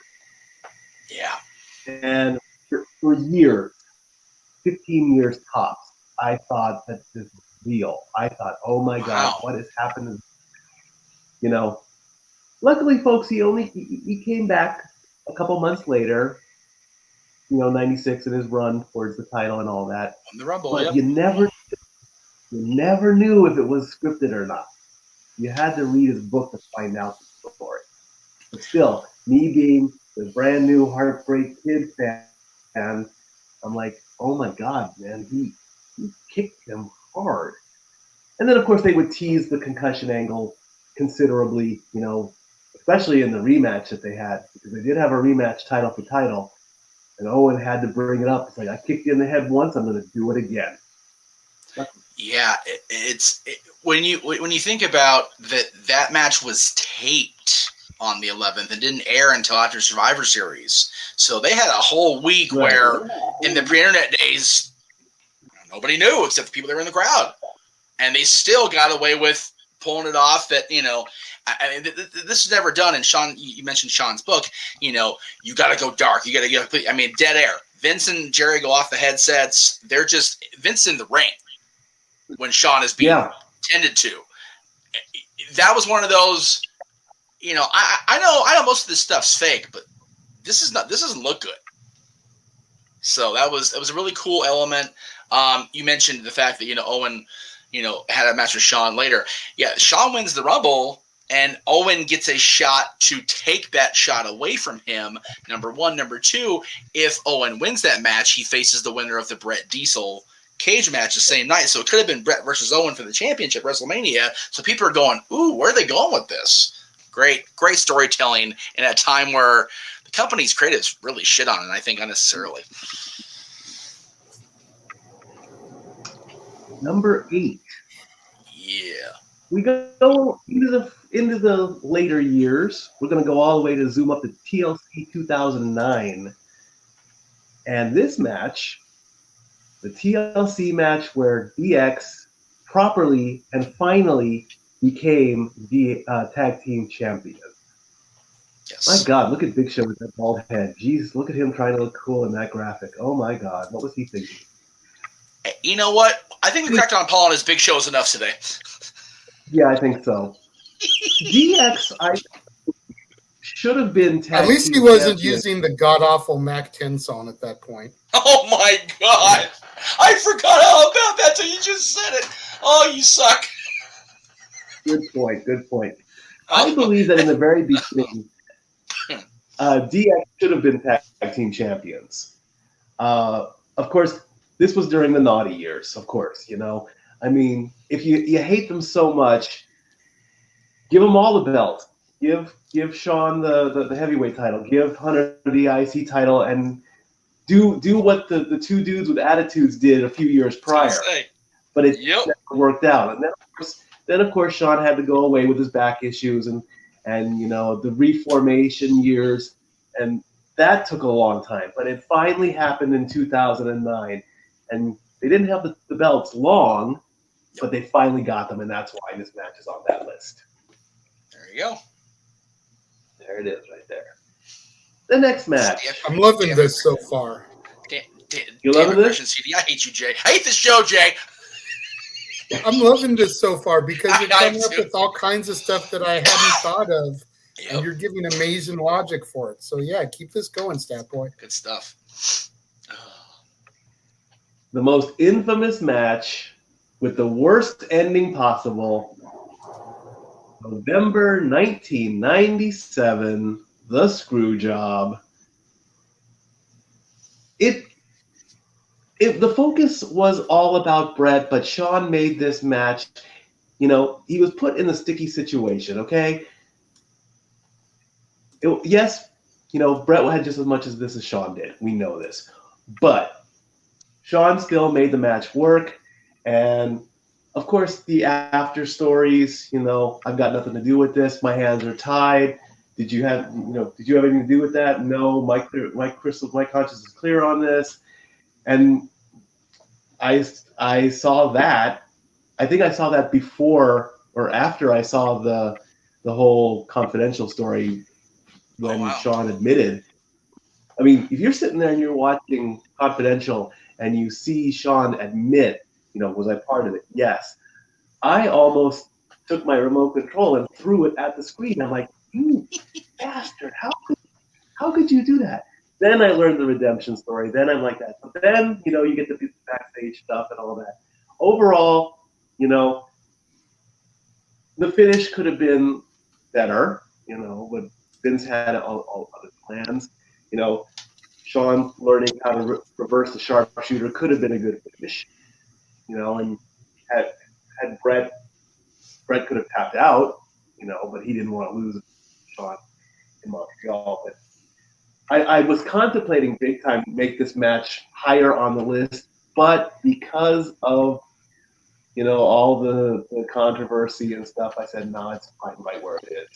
Yeah. And for years, 15 years tops, I thought that this was real. I thought, oh my God, what has happened? Luckily, folks, he came back a couple months later, 96 in his run towards the title and all that. On the Rumble, but you never knew if it was scripted or not. You had to read his book to find out the story. But still, me being the brand new Heartbreak Kid fan, I'm like, oh my God, man, he kicked him hard. And then, of course, they would tease the concussion angle considerably, especially in the rematch that they had, because they did have a rematch title for title, and Owen had to bring it up. It's like, I kicked you in the head once, I'm going to do it again. Yeah, when you think about that match was taped on the 11th and didn't air until after Survivor Series, so they had a whole week where in the pre-internet days nobody knew except the people that were in the crowd. And they still got away with pulling it off. That this is never done. And Shawn, you mentioned Shawn's book. You got to go dark. You got to get. Dead air. Vince and Jerry go off the headsets. They're just Vince in the ring when Shawn is being tended to. That was one of those. I know most of this stuff's fake, but this doesn't look good. So that was a really cool element. You mentioned the fact that Owen. Had a match with Shawn later. Yeah, Shawn wins the Rumble, and Owen gets a shot to take that shot away from him, number one. Number two, if Owen wins that match, he faces the winner of the Brett Diesel cage match the same night. So it could have been Brett versus Owen for the championship, WrestleMania. So people are going, ooh, where are they going with this? Great storytelling in a time where the company's creatives really shit on it, I think, unnecessarily. Number 8. Yeah. We go into the later years. We're going to go all the way to zoom up to TLC 2009. And this match, the TLC match where DX properly and finally became the tag team champion. Yes. My God, look at Big Show with that bald head. Jeez, look at him trying to look cool in that graphic. Oh my God, what was he thinking? You know what? I think we cracked on Paul on his Big Shows enough today. Yeah, I think so. DX, I should have been tag At least he wasn't using the god-awful Mac 10 song at that point. Oh my God. I forgot all about that till you just said it. Oh, you suck. Good point. I believe that in the very beginning, DX should have been tag team champions. Of course, this was during the naughty years, of course, I mean, if you hate them so much, give them all the belt. Give Shawn the heavyweight title. Give Hunter the IC title, and do what the two dudes with attitudes did a few years prior. But it never worked out. And then of course Shawn had to go away with his back issues and the reformation years, and that took a long time. But it finally happened in 2009, and they didn't have the belts long, but they finally got them, and that's why this match is on that list. There you go. There it is, right there. The next match. I'm loving this so far. You loving this? CD. I hate you, Jay. I hate this show, Jay. I'm loving this so far because you're coming up with all kinds of stuff that I hadn't thought of, and you're giving amazing logic for it. So yeah, keep this going, Stat Boy. Good stuff. The most infamous match with the worst ending possible. November 1997, The Screwjob. The focus was all about Bret, but Shawn made this match, he was put in a sticky situation, okay? Yes, Bret had just as much as this as Shawn did. We know this. But Shawn still made the match work, and of course, the after stories, I've got nothing to do with this. My hands are tied. Did you have anything to do with that? No, my conscience is clear on this. And I saw that. I think I saw that before or after I saw the whole Confidential story when Shawn admitted. I mean, if you're sitting there and you're watching Confidential and you see Shawn admit, was I part of it? Yes. I almost took my remote control and threw it at the screen. I'm like, you bastard, how could you do that? Then I learned the redemption story. Then I'm like that. But then, you get the backstage stuff and all that. Overall, the finish could have been better, but Vince had all other plans. Shawn learning how to reverse the sharpshooter could have been a good finish. And had Bret could have tapped out, but he didn't want to lose Shawn in Montreal. But I was contemplating big time to make this match higher on the list, but because of all the controversy and stuff, I said no, it's fine right where it is.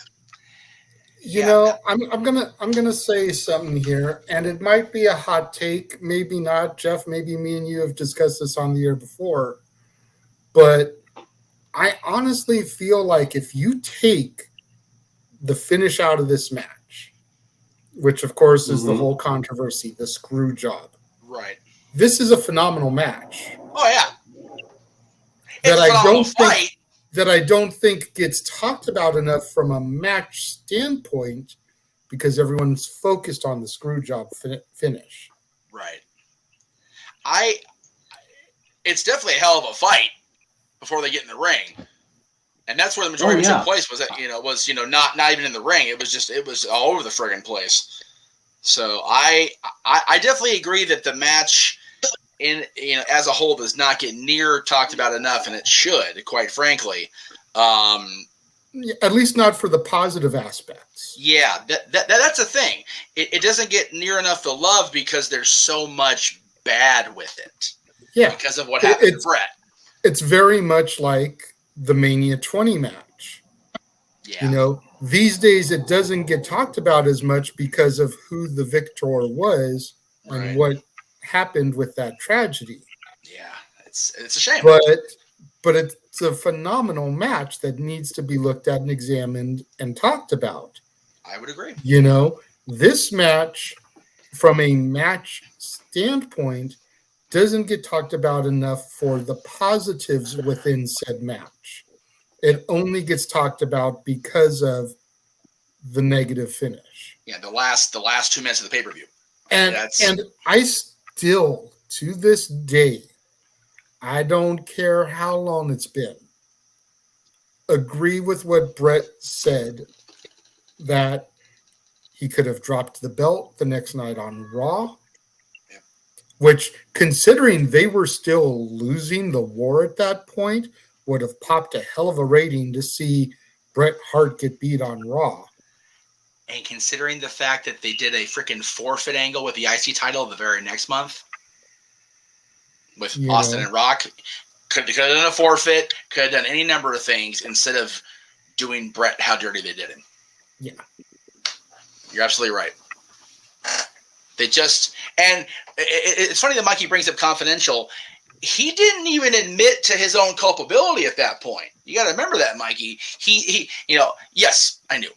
I'm gonna say something here, and it might be a hot take, maybe not. Jeff, maybe me and you have discussed this on the air before, but I honestly feel like if you take the finish out of this match, which of course is the whole controversy, the screw job, right? This is a phenomenal match. Oh yeah, that I don't think gets talked about enough from a match standpoint because everyone's focused on the screw job finish. Right. It's definitely a hell of a fight before they get in the ring. And that's where the majority of it took place was that, not even in the ring. It was all over the friggin' place. So I definitely agree that the match as a whole does not get near talked about enough, and it should, quite frankly. At least not for the positive aspects. Yeah, that's a thing. It doesn't get near enough the love because there's so much bad with it. Yeah, because of what happened to Bret. It's very much like the Mania 20 match. Yeah. These days it doesn't get talked about as much because of who the victor was and what happened with that tragedy. Yeah, it's a shame. But it's a phenomenal match that needs to be looked at and examined and talked about. I would agree. This match, from a match standpoint, doesn't get talked about enough for the positives within said match. It only gets talked about because of the negative finish. Yeah, the last 2 minutes of the pay-per-view. And I still, to this day, I don't care how long it's been, agree with what Bret said, that He could have dropped the belt the next night on Raw, which, considering they were still losing the war at that point, would have popped a hell of a rating to see Bret Hart get beat on Raw. And considering the fact that they did a freaking forfeit angle with the IC title the very next month with Austin and Rock, could have done a forfeit, could have done any number of things instead of doing Bret how dirty they did him. Yeah. You're absolutely right. They just, and it's funny that Mikey brings up Confidential. He didn't even admit to his own culpability at that point. You got to remember that, Mikey. He, yes, I knew.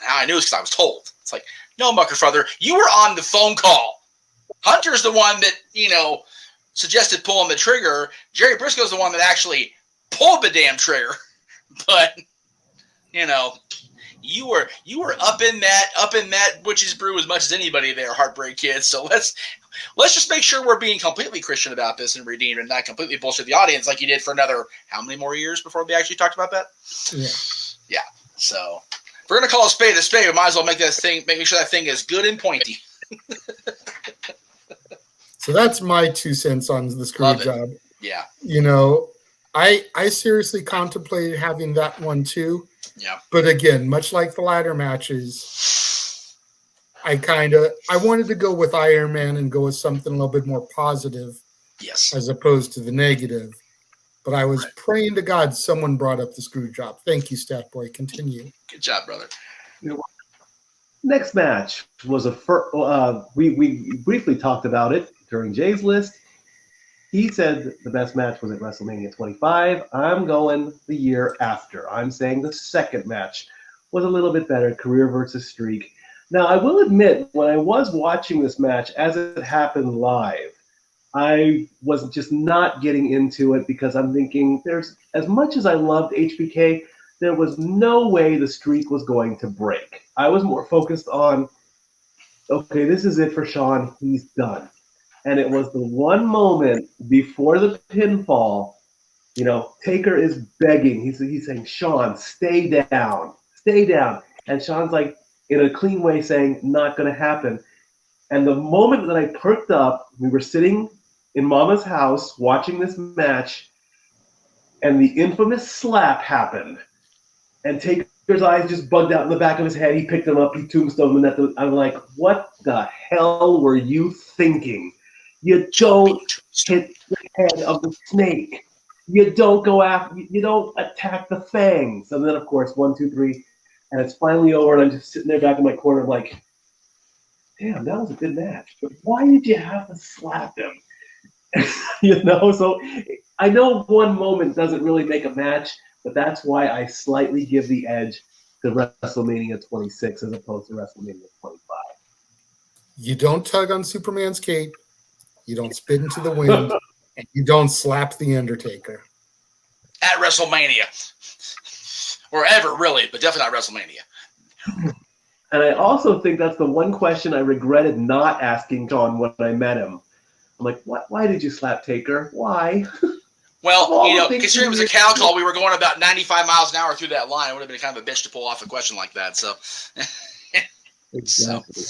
How I knew is because I was told. It's like, no, Muckerfather, you were on the phone call. Hunter's the one that, suggested pulling the trigger. Jerry Briscoe's the one that actually pulled the damn trigger. But, you were up in that witch's brew as much as anybody there, Heartbreak Kid. So let's just make sure we're being completely Christian about this and redeemed and not completely bullshit the audience like you did for another how many more years before we actually talked about that? Yeah. So if we're gonna call a spade, we might as well make sure that thing is good and pointy. So that's my 2 cents on the screw job. Yeah. I seriously contemplated having that one too. Yeah. But again, much like the ladder matches, I wanted to go with Iron Man and go with something a little bit more positive. Yes. As opposed to the negative. But I was praying to God someone brought up the screw job. Thank you, Stat Boy. Continue. Good job, brother. Next match was we briefly talked about it during Jay's list. He said the best match was at WrestleMania 25. I'm going the year after. I'm saying the second match was a little bit better, career versus streak. Now, I will admit, when I was watching this match as it happened live, I was just not getting into it because I'm thinking as much as I loved HBK, there was no way the streak was going to break. I was more focused on, okay, this is it for Shawn. He's done. And it was the one moment before the pinfall, Taker is begging. He's saying, Shawn, stay down. And Shawn's like, in a clean way, saying, not going to happen. And the moment that I perked up, we were sitting in Mama's house watching this match, and the infamous slap happened. And Taker's eyes just bugged out in the back of his head. He picked him up, he tombstoned him. I'm like, what the hell were you thinking? You don't hit the head of the snake. You don't go after. You don't attack the fangs. And then, of course, 1, 2, 3, and it's finally over. And I'm just sitting there back in my corner, like, damn, that was a good match. But why did you have to slap him? So I know one moment doesn't really make a match, but that's why I slightly give the edge to WrestleMania 26 as opposed to WrestleMania 25. You don't tug on Superman's cape. You don't spit into the wind, and you don't slap the Undertaker. At WrestleMania. Or ever, really, but definitely not WrestleMania. And I also think that's the one question I regretted not asking Shawn when I met him. I'm like, what? Why did you slap Taker? Why? Well, considering it was a cow call, we were going about 95 miles an hour through that line. It would have been kind of a bitch to pull off a question like that. So, exactly.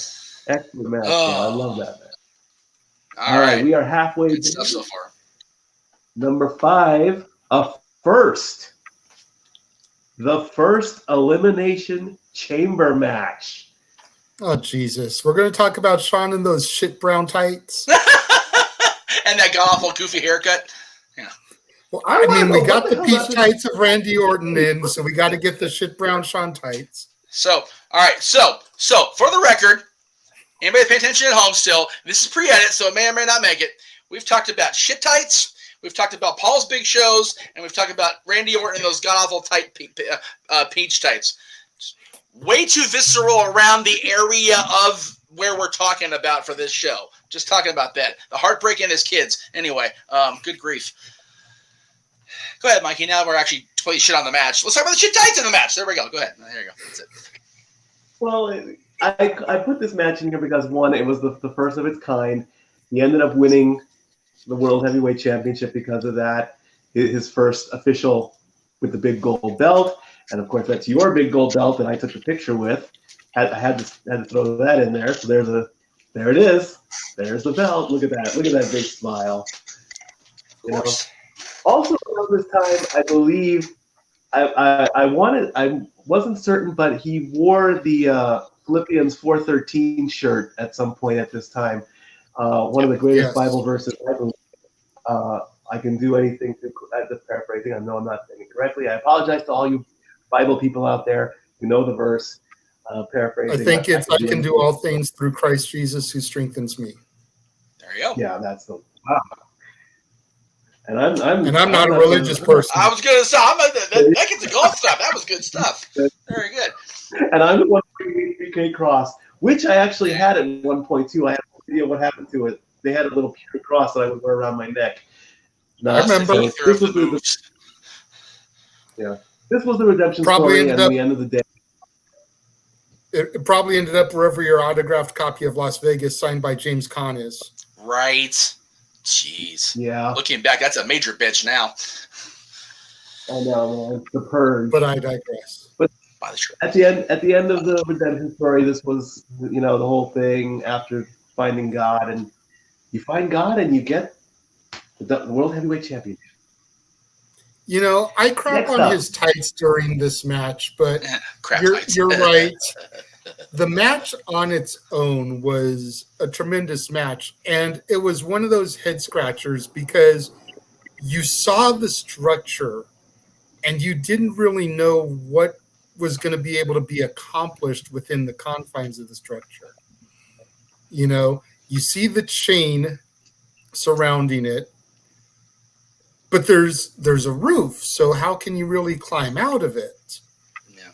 Excellent match. I love that match. All right. We are halfway. Good stuff so far. Number 5, a first. The first Elimination Chamber match. Oh, Jesus. We're going to talk about Shawn in those shit brown tights. And that god-awful goofy haircut. Yeah. Well, we got the peach tights of Randy Orton in, so we got to get the shit brown Shawn tights. So, all right. So for the record, anybody pay attention at home still, this is pre-edit, so it may or may not make it. We've talked about shit tights, we've talked about Paul's big shows, and we've talked about Randy Orton and those god-awful tight peach tights. Way too visceral around the area of where we're talking about for this show. Just talking about that. The Heartbreak and his kids. Anyway, good grief. Go ahead, Mikey. Now we're actually putting shit on the match. Let's talk about the shit tights in the match. There we go. Go ahead. There you go. That's it. Well, I put this match in here because, one, it was the first of its kind. He ended up winning the World Heavyweight Championship because of that. His first official with the big gold belt. And of course, that's your big gold belt that I took the picture with. I had to throw that in there. So there it is. There's the belt. Look at that. Look at that big smile. You know. Also around this time, I believe I wasn't certain, but he wore the Philippians 4:13 shirt at some point at this time. One of the greatest Bible verses I believe. I can do anything to paraphrasing. I know I'm not saying it correctly. I apologize to all you Bible people out there who know the verse. Paraphrasing. I think it's I can do all things through Christ Jesus who strengthens me. There you go. Yeah, that's the wow. And I'm not a religious person. I was going to say that gets the golf stuff. That was good stuff. Very good. And I'm the one bringing the PK cross, which I actually had at one point too. I have no idea what happened to it. They had a little pewter cross that I would wear around my neck. I remember. This was the redemption story at the end of the day. It probably ended up wherever your autographed copy of Las Vegas signed by James Caan is. Right. Jeez. Yeah. Looking back, that's a major bitch now. I know, man. The purge. But I digress. But at the end of the redemption story, this was, the whole thing after finding God, and you find God and you get the World Heavyweight Championship. I crap on his tights during this match, but you're right. The match on its own was a tremendous match, and it was one of those head scratchers because you saw the structure and you didn't really know what was going to be able to be accomplished within the confines of the structure. You see the chain surrounding it, but there's a roof, so how can you really climb out of it? Yeah.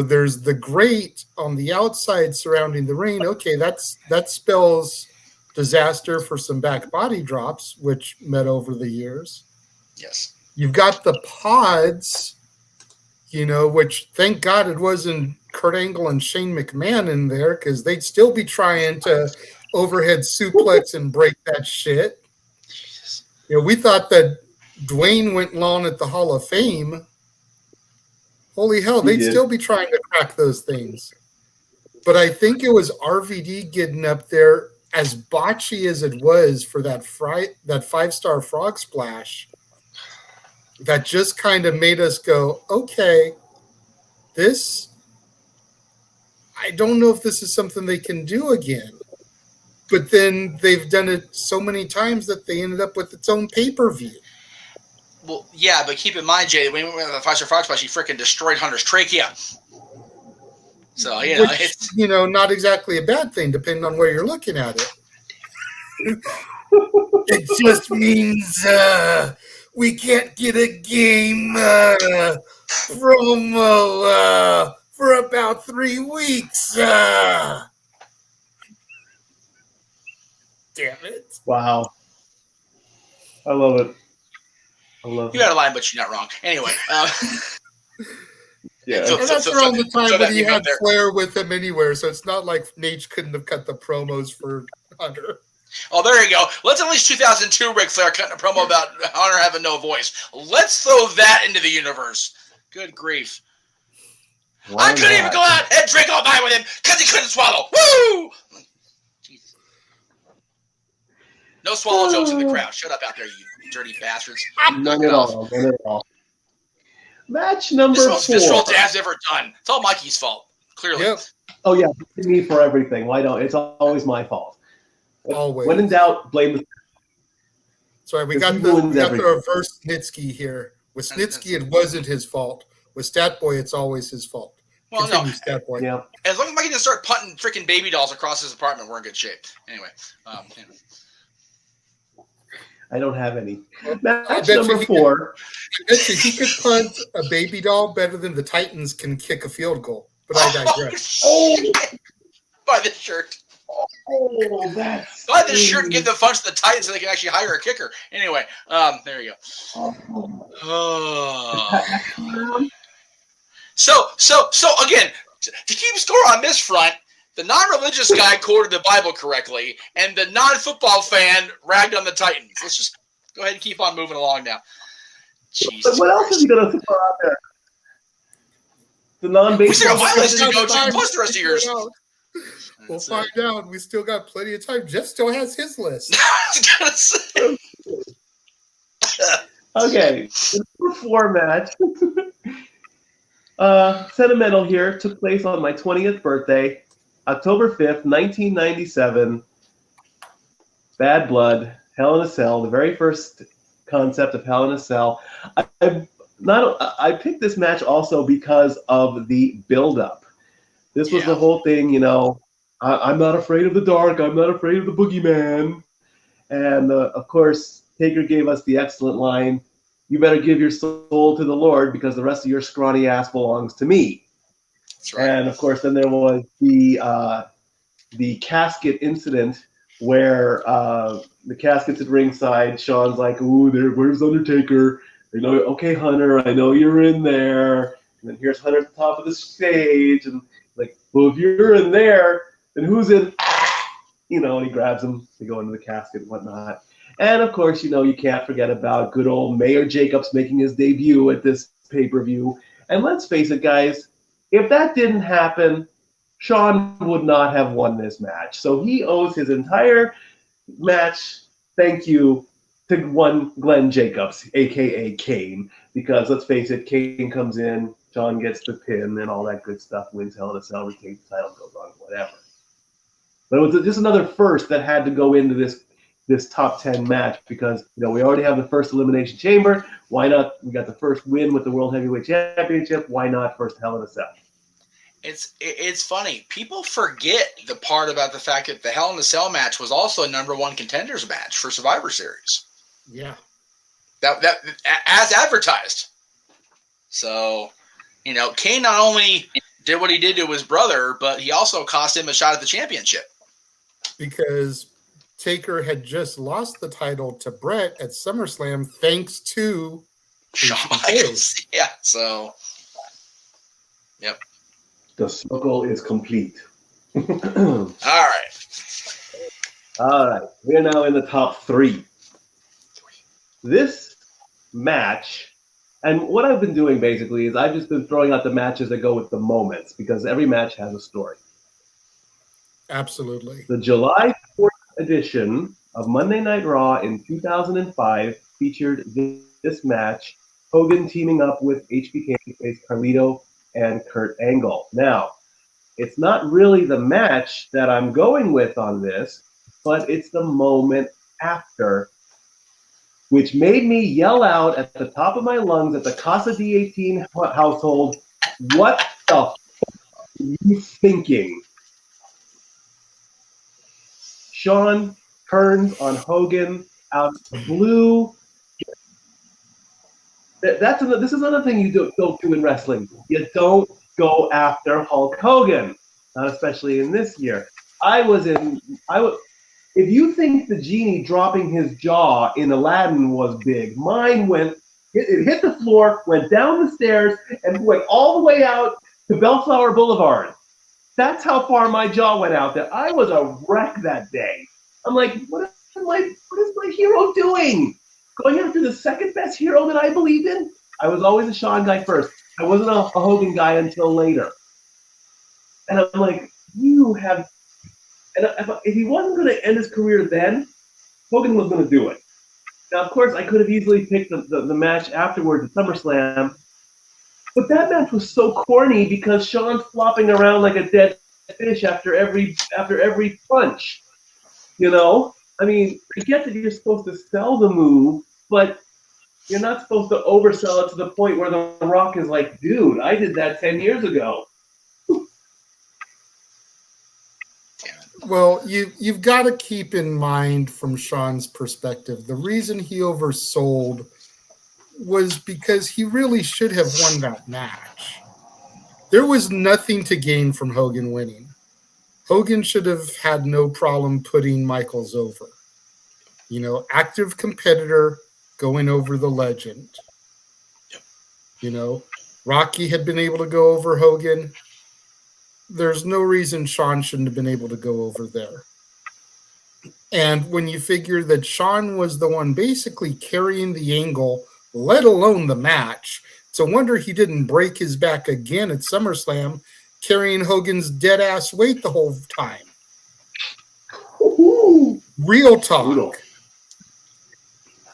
There's the grate on the outside surrounding the ring. Okay, that spells disaster for some back body drops, which met over the years. Yes. You've got the pods, which thank God it wasn't Kurt Angle and Shane McMahon in there, because they'd still be trying to overhead suplex and break that shit. Jesus. We thought that Dwayne went long at the Hall of Fame. Holy hell, they'd still be trying to crack those things. But I think it was RVD getting up there, as botchy as it was for that 5-star frog splash, that just kind of made us go, okay, I don't know if this is something they can do again. But then they've done it so many times that they ended up with its own pay-per-view. Well, yeah, but keep in mind, Jay, when we went with the 5-star frog splash, he freaking destroyed Hunter's trachea. So, it's not exactly a bad thing, depending on where you're looking at it. It just means we can't get a game promo for about 3 weeks. Damn it. Wow. I love it. You got a line, but you're not wrong. Anyway. Yeah. And that's around the time when he had Flair with him anywhere, so it's not like Nate couldn't have cut the promos for Hunter. Oh, there you go. Let's at least 2002 Ric Flair cutting a promo about Hunter having no voice. Let's throw that into the universe. Good grief. I couldn't even go out and drink all night with him because he couldn't swallow. Woo! Jesus. No swallow jokes in the crowd. Shut up out there, you dirty bastards. None at all. Match number 4. This all Dad's ever done. It's all Mikey's fault, clearly. Yep. Oh, yeah. Me for everything. Why don't? It's always my fault. Always. When in doubt, blame the... Sorry, we got the reverse Snitsky here. With Snitsky, it wasn't his fault. With Statboy, it's always his fault. Well, Continue, no. Statboy. Yeah. As long as Mikey doesn't start punting freaking baby dolls across his apartment, we're in good shape. Anyway. I don't have any. Match number 4. I bet you he could punt a baby doll better than the Titans can kick a field goal. But I digress. Buy this shirt. Oh, that's... Buy this shirt and give the funds to the Titans so they can actually hire a kicker. Anyway, there you go. So again, to keep score on this front, the non-religious guy quoted the Bible correctly, and the non-football fan ragged on the Titans. Let's just go ahead and keep on moving along now. Jesus But what else is he going to throw out there? The non-baseball. We still got my list to go Time. to, plus the rest of yours. We'll find out. We still got plenty of time. Jeff still has his list. Okay, the number 4 match. Sentimental here. Took place on my 20th birthday, October 5th, 1997. Bad Blood, Hell in a Cell, the very first concept of Hell in a Cell. I picked this match also because of the build-up. This was the whole thing, you know, I'm not afraid of the dark, I'm not afraid of the boogeyman. And, of course, Taker gave us the excellent line, you better give your soul to the Lord because the rest of your scrawny ass belongs to me. That's right. And, of course, then there was the casket incident where the casket's at ringside. Shawn's like, ooh, where's Undertaker? You know, okay, Hunter, I know you're in there. And then here's Hunter at the top of the stage. And like, well, if you're in there, then who's in? You know, and he grabs him to go into the casket and whatnot. And, of course, you know, you can't forget about good old Mayor Jacobs making his debut at this pay-per-view. And let's face it, guys, if that didn't happen, Shawn would not have won this match. So he owes his entire match thank you to one Glenn Jacobs, a.k.a. Kane. Because, let's face it, Kane comes in, Shawn gets the pin and all that good stuff, wins Hell in a Cell, retains the title, goes on, whatever. But it was just another first that had to go into this top 10 match because, you know, we already have the first Elimination Chamber. Why not? We got the first win with the World Heavyweight Championship. Why not first Hell in a Cell? It's funny. People forget the part about the fact that the Hell in a Cell match was also a #1 contenders match for Survivor Series. Yeah. That as advertised. So, you know, Kane not only did what he did to his brother, but he also cost him a shot at the championship. Because Taker had just lost the title to Brett at SummerSlam thanks to Shawn Michaels. Yeah, so yep. The circle is complete. All right. We're now in the top 3. This match, and what I've been doing basically is I've just been throwing out the matches that go with the moments because every match has a story. Absolutely. The July 4th edition of Monday Night Raw in 2005 featured this match, Hogan teaming up with HBK to face Carlito and Kurt Angle. Now, it's not really the match that I'm going with on this, but it's the moment after, which made me yell out at the top of my lungs at the Casa D-18 household, what the f*** are you thinking? Shawn turns on Hogan out of the blue. This is another thing you don't do in wrestling. You don't go after Hulk Hogan, not especially in this year. If you think the genie dropping his jaw in Aladdin was big, mine it hit the floor, went down the stairs, and went all the way out to Bellflower Boulevard. That's how far my jaw went out there. I was a wreck that day. I'm like, what is my hero doing? Going after the second best hero that I believed in? I was always a Shawn guy first. I wasn't a Hogan guy until later. And I'm like, if he wasn't going to end his career then, Hogan was going to do it. Now, of course, I could have easily picked the match afterwards at SummerSlam, but that match was so corny because Shawn's flopping around like a dead fish after every punch. You know? I mean, I get that you're supposed to sell the move, but you're not supposed to oversell it to the point where The Rock is like, dude, I did that 10 years ago. Well, you've got to keep in mind from Shawn's perspective, the reason he oversold was because he really should have won that match. There was nothing to gain from Hogan winning. Hogan should have had no problem putting Michaels over. You know, active competitor going over the legend. You know, Rocky had been able to go over Hogan. There's no reason Shawn shouldn't have been able to go over there. And when you figure that Shawn was the one basically carrying the angle, let alone the match, It's a wonder he didn't break his back again at SummerSlam, carrying Hogan's dead ass weight the whole time. Real talk.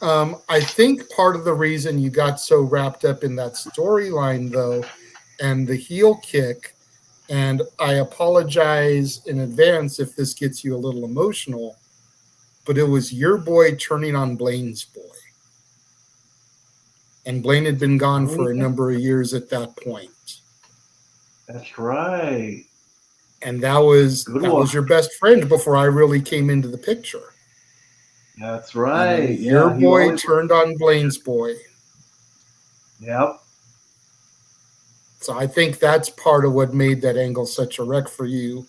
I think part of the reason you got so wrapped up in that storyline, though, and the heel kick, and I apologize in advance if this gets you a little emotional, but it was your boy turning on Blaine's boy. And Blaine had been gone for a number of years at that point. That's right. And that was your best friend before I really came into the picture. That's right. Your boy turned on Blaine's boy. Yep. So I think that's part of what made that angle such a wreck for you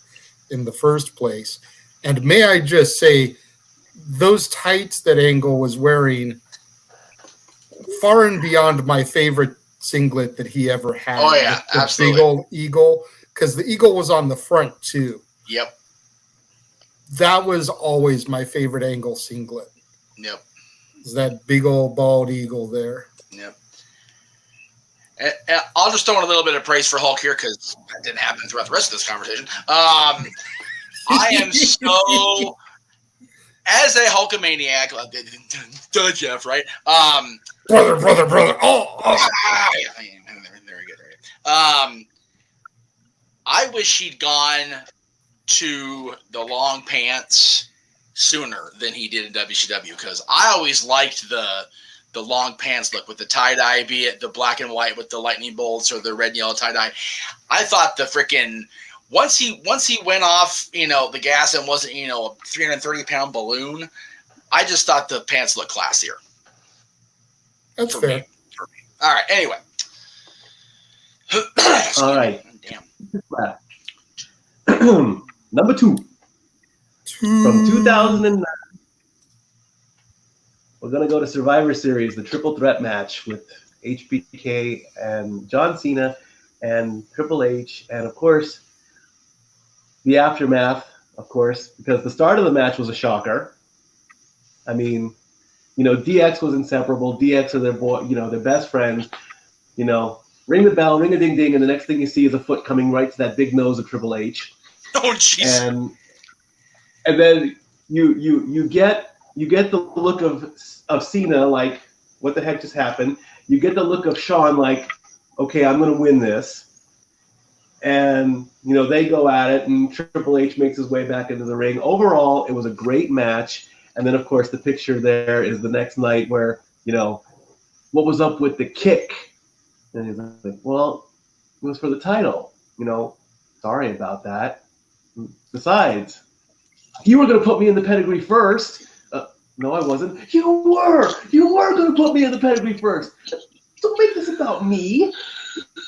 in the first place. And may I just say, those tights that Angle was wearing, far and beyond my favorite singlet that he ever had. Oh, yeah, the absolutely. Big old eagle, because the eagle was on the front, too. Yep. That was always my favorite Angle singlet. Yep. Is that big old bald eagle there. Yep. And I'll just throw in a little bit of praise for Hulk here because that didn't happen throughout the rest of this conversation. I am so, as a Hulkamaniac, duh, Jeff, right? Brother. Oh. Very good. I wish he'd gone to the long pants sooner than he did in WCW because I always liked the long pants look with the tie-dye, be it the black and white with the lightning bolts or the red and yellow tie-dye. I thought the freaking once he went off, the gas and wasn't, a 330-pound balloon, I just thought the pants looked classier. That's fair. For me. All right, anyway. All right. Damn. Number 2. From 2009. We're going to go to Survivor Series, the triple threat match with HBK and John Cena and Triple H. And, of course, the aftermath, of course, because the start of the match was a shocker. I mean, DX was inseparable. DX are their best friends. Ring the bell, ring a ding ding, and the next thing you see is a foot coming right to that big nose of Triple H. Oh, jeez. And then you get the look of Cena like, what the heck just happened? You get the look of Shawn like, okay, I'm going to win this. And, they go at it, and Triple H makes his way back into the ring. Overall, it was a great match. And then, of course, the picture there is the next night where, what was up with the kick? And he's like, well, it was for the title. Sorry about that. Besides, you were going to put me in the pedigree first. No, I wasn't. You were going to put me in the pedigree first. Don't make this about me.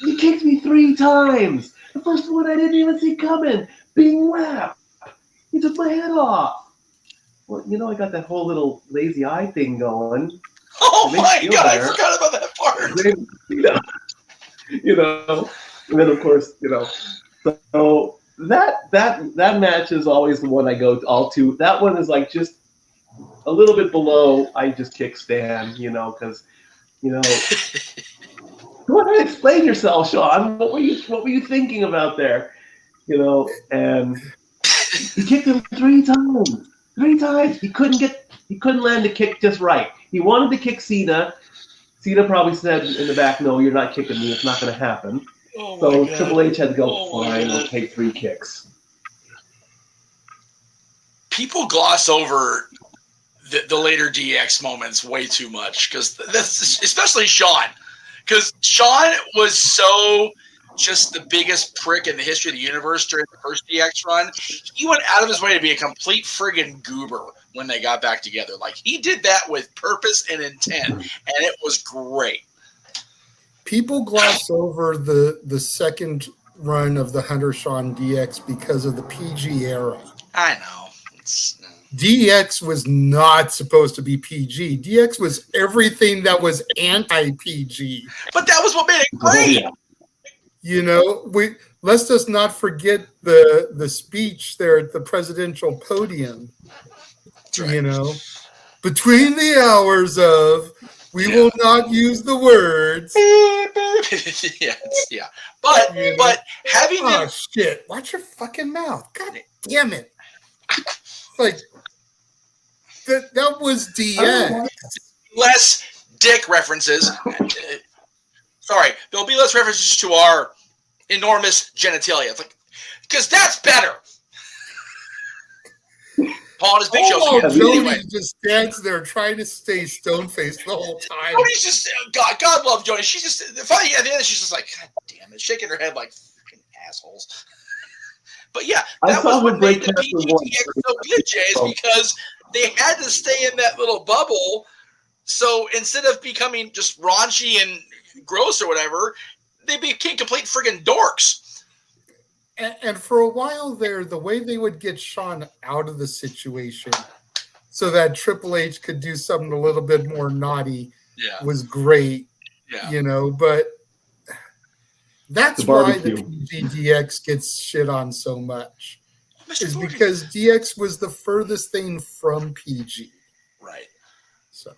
You kicked me 3 times. The first one I didn't even see coming. Bing whap. You took my head off. Well, I got that whole little lazy eye thing going. Oh my God, I forgot about that part. And then of course, so that match is always the one I go all to. That one is like just a little bit below I just kick Stan, because go ahead, explain yourself, Shawn. What were you thinking about there? And he kicked him 3 times. 3 times. He couldn't land the kick just right. He wanted to kick Cena. Cena probably said in the back, no, you're not kicking me. It's not going to happen. Oh so God. Triple H had to go, fine, we'll take 3 kicks. People gloss over the later DX moments way too much because that's especially Shawn. Because Shawn was so just the biggest prick in the history of the universe during the first DX run. He went out of his way to be a complete friggin' goober when they got back together. Like, he did that with purpose and intent, and it was great. People gloss over the second run of the Hunter Shawn DX because of the PG era. I know. DX was not supposed to be PG. DX was everything that was anti-PG. But that was what made it great. Let's just not forget the speech there at the presidential podium. Right. Between the hours of We will not use the words. yeah. But having them... shit. Watch your fucking mouth. God damn it. Like, that was DX. Less dick references. Sorry, there'll be less references to our enormous genitalia. It's like, because that's better. Paul and his big shows. Jody just stands there trying to stay stone-faced the whole time. Jody's just, God love Jody. She's just, funny at the end, she's just like, God damn it, shaking her head like fucking assholes. But yeah, that was what made the PGDX so good, Jay, is because they had to stay in that little bubble. So instead of becoming just raunchy and gross or whatever, they became complete friggin' dorks. And for a while there, the way they would get Shawn out of the situation so that Triple H could do something a little bit more naughty was great, you know, but that's why the PGDX gets shit on so much. Is because DX was the furthest thing from PG. Right. So.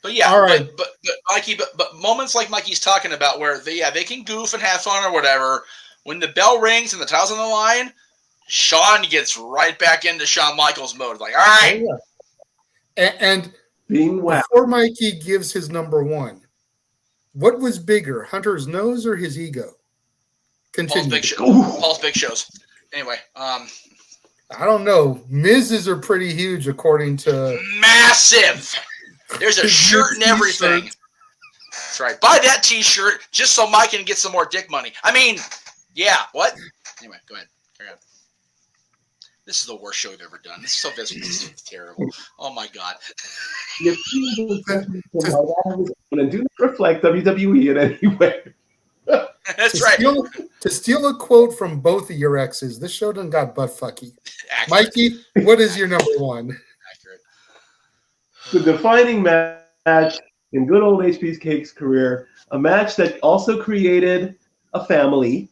But yeah, all right. but Mikey, but moments like Mikey's talking about where they can goof and have fun or whatever. When the bell rings and the title's on the line, Shawn gets right back into Shawn Michaels mode. Like, all right. And before Mikey gives his number one, what was bigger, Hunter's nose or his ego? Continue. Paul's big shows. Anyway, I don't know. Miz's are pretty huge according to... Massive! There's a shirt and everything. That's right. Buy that t-shirt just so Mike can get some more dick money. I mean... Yeah, what? Anyway, go ahead. Carry on. This is the worst show we've ever done. This is terrible. Oh, my God. And do not reflect WWE in any way. That's right. To steal a quote from both of your exes, this show done got butt fucky. Mikey, what is your number one? Accurate. The defining match in good old HB's Cake's career, a match that also created a family.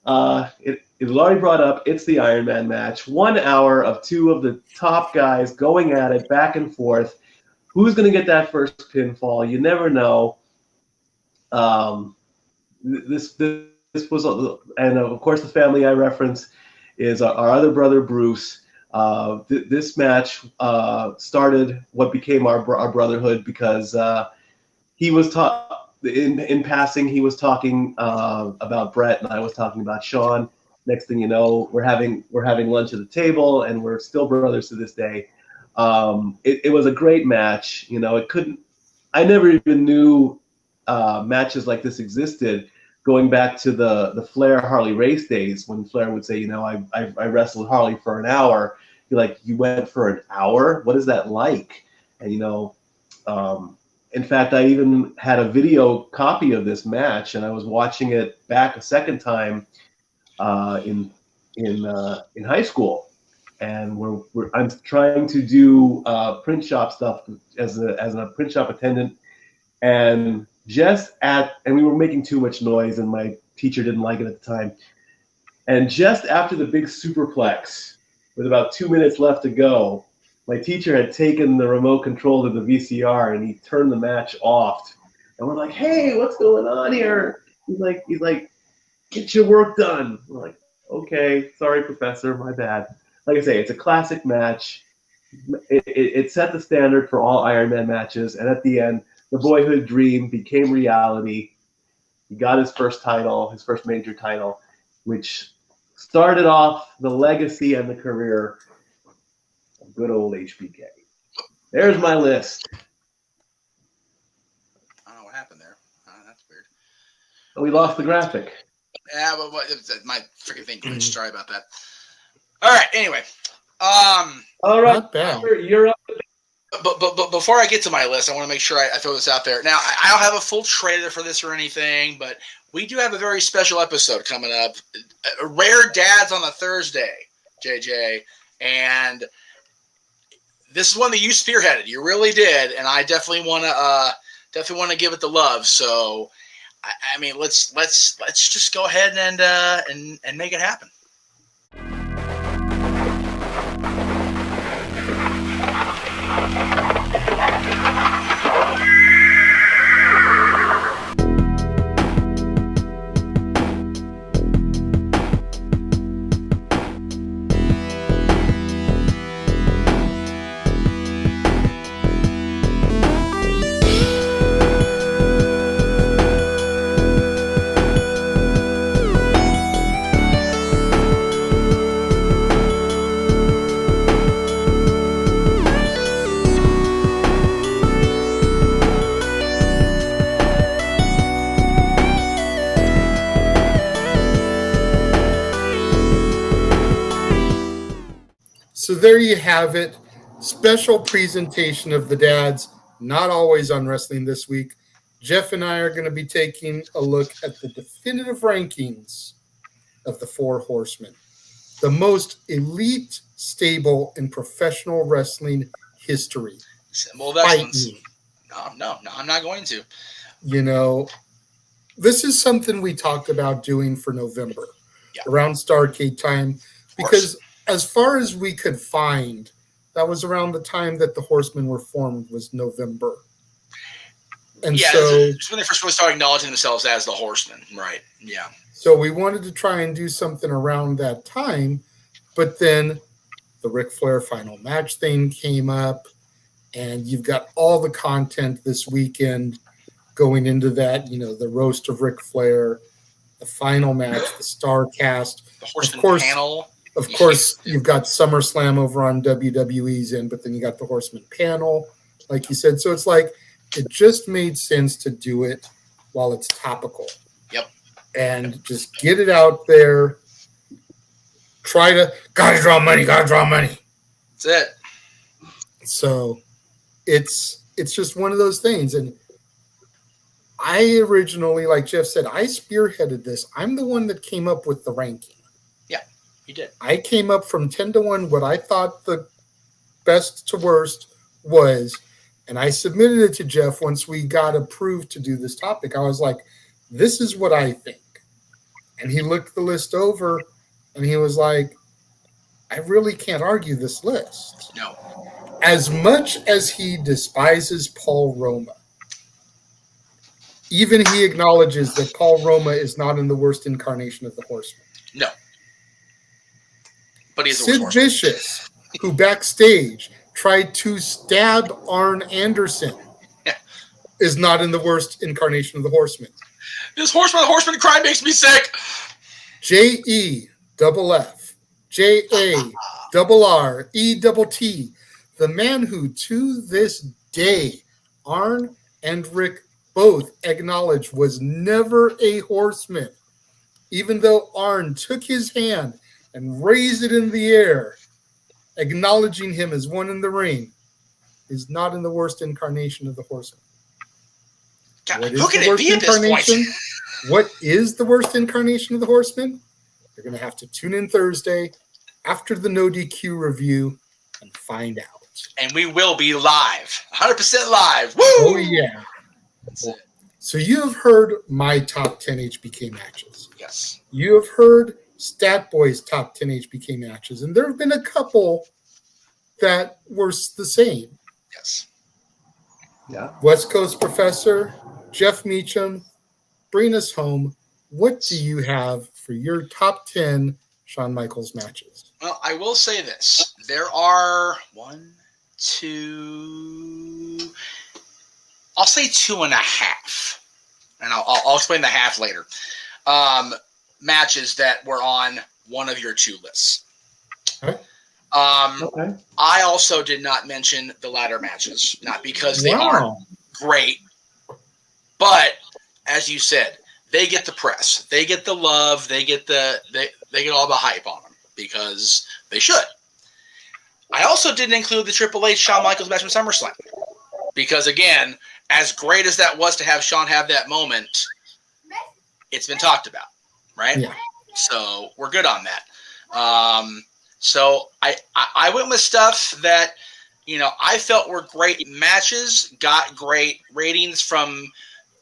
It was already brought up. It's the Iron Man match. 1 hour of two of the top guys going at it back and forth. Who's going to get that first pinfall? You never know. This was, and of course, the family I reference is our other brother Bruce. This match started what became our brotherhood because he was in passing, he was talking about Brett, and I was talking about Shawn. Next thing you know, we're having lunch at the table, and we're still brothers to this day. It was a great match. You know, I never even knew matches like this existed. Going back to the Flair Harley race days, when Flair would say, you know, I wrestled Harley for an hour. You're like, you went for an hour? What is that like? And you know. In fact, I even had a video copy of this match, and I was watching it back a second time in high school. And I'm trying to do print shop stuff as a print shop attendant, and we were making too much noise, and my teacher didn't like it at the time. And just after the big superplex, with about 2 minutes left to go, my teacher had taken the remote control to the VCR, and he turned the match off. And we're like, "Hey, what's going on here?" He's like, "Get your work done." We're like, "Okay, sorry, professor, my bad." Like I say, it's a classic match. It set the standard for all Iron Man matches, and at the end, the boyhood dream became reality. He got his first title, his first major title, which started off the legacy and the career. Good old HBK. There's my list. I don't know what happened there. That's weird. We lost the graphic. Yeah, but my freaking thing glitched. Sorry about that. All right. Anyway. All right. You're up. But before I get to my list, I want to make sure I throw this out there. Now, I don't have a full trailer for this or anything, but we do have a very special episode coming up. Rare Dads on a Thursday, JJ. And this is one that you spearheaded. You really did, and I definitely want to give it the love. So, I mean, let's just go ahead and make it happen. So there you have it. Special presentation of the dads, not always on Wrestling This Week. Jeff and I are going to be taking a look at the definitive rankings of the Four Horsemen, the most elite stable in professional wrestling history. Symbol of excellence. No, I'm not going to. You know, this is something we talked about doing for November, around Starrcade time, because as far as we could find, that was around the time that the Horsemen were formed, was November. And so it's when they first really started acknowledging themselves as the Horsemen, right? Yeah. So we wanted to try and do something around that time, but then the Ric Flair final match thing came up, and you've got all the content this weekend going into that, you know, the roast of Ric Flair, the final match, the star cast, the Horseman panel. Of course, you've got SummerSlam over on WWE's end, but then you got the Horseman panel, like you said. So it's like, it just made sense to do it while it's topical. Yep. And just get it out there. Gotta draw money. That's it. So it's just one of those things. And I originally, like Jeff said, I spearheaded this. I'm the one that came up with the ranking. Yeah, you did. I came up from 10-1 what I thought the best to worst was. And I submitted it to Jeff once we got approved to do this topic. I was like, this is what I think. And he looked the list over and he was like, I really can't argue this list. No. As much as he despises Paul Roma, even he acknowledges that Paul Roma is not in the worst incarnation of the Horseman. No. But he's Sid Vicious, who backstage tried to stab Arn Anderson, is not in the worst incarnation of the Horseman. This Horseman cry makes me sick. JEFF, JARRETT, the man who to this day, Arn and Rick both acknowledge was never a Horseman, even though Arn took his hand and raised it in the air, acknowledging him as one in the ring, is not in the worst incarnation of the Horseman. God, who can it be at this point? What is the worst incarnation of the Horseman? You're going to have to tune in Thursday after the No DQ review and find out. And we will be live, 100% live. Woo! Oh, yeah. That's it. So you have heard my top 10 HBK matches. Yes. You have heard Stat Boy's top 10 HBK matches, and there have been a couple that were the same. Yes. Yeah. West Coast Professor, Jeff Meacham, bring us home. What do you have for your top 10 Shawn Michaels matches? Well, I will say this. There are 1, 2, I'll say 2.5. And I'll explain the half later. Matches that were on one of your two lists. Okay. Okay. I also did not mention the ladder matches, not because they aren't great, but as you said, they get the press, they get the love, they get they get all the hype on them because they should. I also didn't include the Triple H Shawn Michaels match from SummerSlam because, again, as great as that was to have Shawn have that moment, it's been talked about, right? Yeah. So we're good on that. So I went with stuff that, you know, I felt were great matches, got great ratings from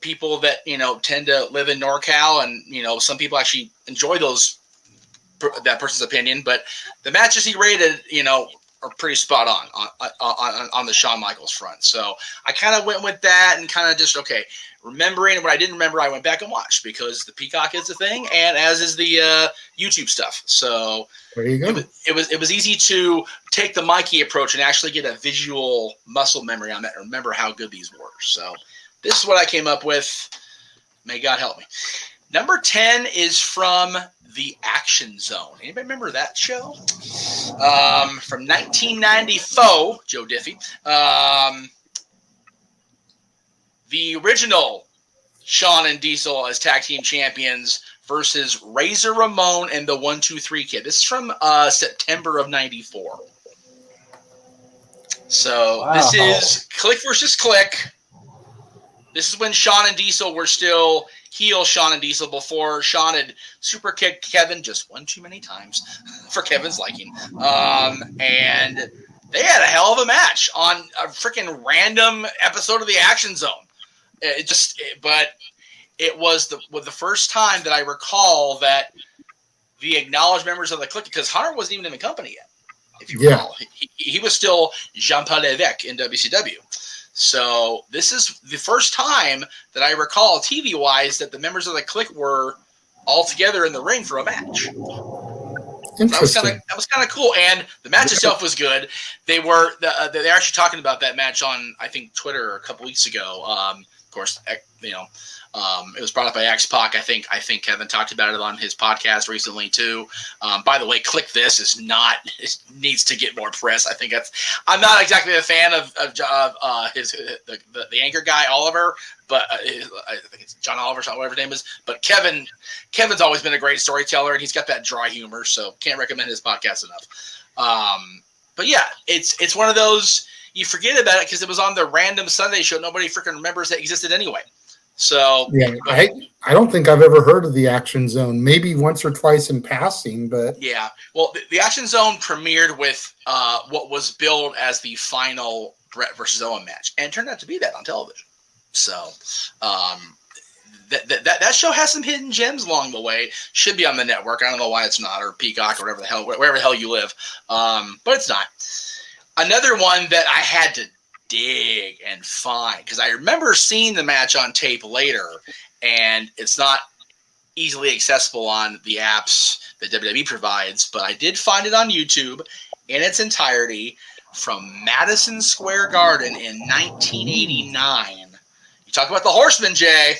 people that, you know, tend to live in NorCal, and, you know, some people actually enjoy that person's opinion, but the matches he rated, you know, are pretty spot on the Shawn Michaels front. So I kind of went with that and kind of just, okay, remembering what I didn't remember, I went back and watched because the Peacock is the thing, and as is the YouTube stuff. So there you go. It was easy to take the Mikey approach and actually get a visual muscle memory on that and remember how good these were. So this is what I came up with. May God help me. Number 10 is from The Action Zone. Anybody remember that show? From 1994, Joe Diffie. The original Shawn and Diesel as tag team champions versus Razor Ramon and the 1-2-3 Kid. This is from September of 94. So Wow. this is Click versus Click. This is when Shawn and Diesel were still heel Shawn and Diesel before Shawn had super kicked Kevin just one too many times for Kevin's liking. And they had a hell of a match on a freaking random episode of the Action Zone. But it was the first time that I recall that the acknowledged members of the Clique, because Hunter wasn't even in the company yet, if you recall. He was still Jean-Paul Levesque in WCW. So this is the first time that I recall TV-wise that the members of the Clique were all together in the ring for a match. Interesting. That was kind of cool, and the match itself was good. They're actually talking about that match on, I think, Twitter a couple weeks ago. Of course, you know, it was brought up by X-Pac. I think Kevin talked about it on his podcast recently too. By the way, Click This it needs to get more press. I think I'm not exactly a fan of the anchor guy Oliver, but I think it's John Oliver, whatever his name is. But Kevin's always been a great storyteller, and he's got that dry humor, so can't recommend his podcast enough. But yeah, it's one of those you forget about it because it was on the random Sunday show. Nobody freaking remembers that existed anyway. So yeah, I don't think I've ever heard of the Action Zone. Maybe once or twice in passing, but yeah. Well, the Action Zone premiered with what was billed as the final Brett versus Owen match, and it turned out to be that on television. So that show has some hidden gems along the way. Should be on the network. I don't know why it's not, or Peacock, or wherever the hell you live. But it's not. Another one that I had to dig and find, because I remember seeing the match on tape later, and it's not easily accessible on the apps that WWE provides, but I did find it on YouTube in its entirety from Madison Square Garden in 1989. You talk about the Horsemen, Jay.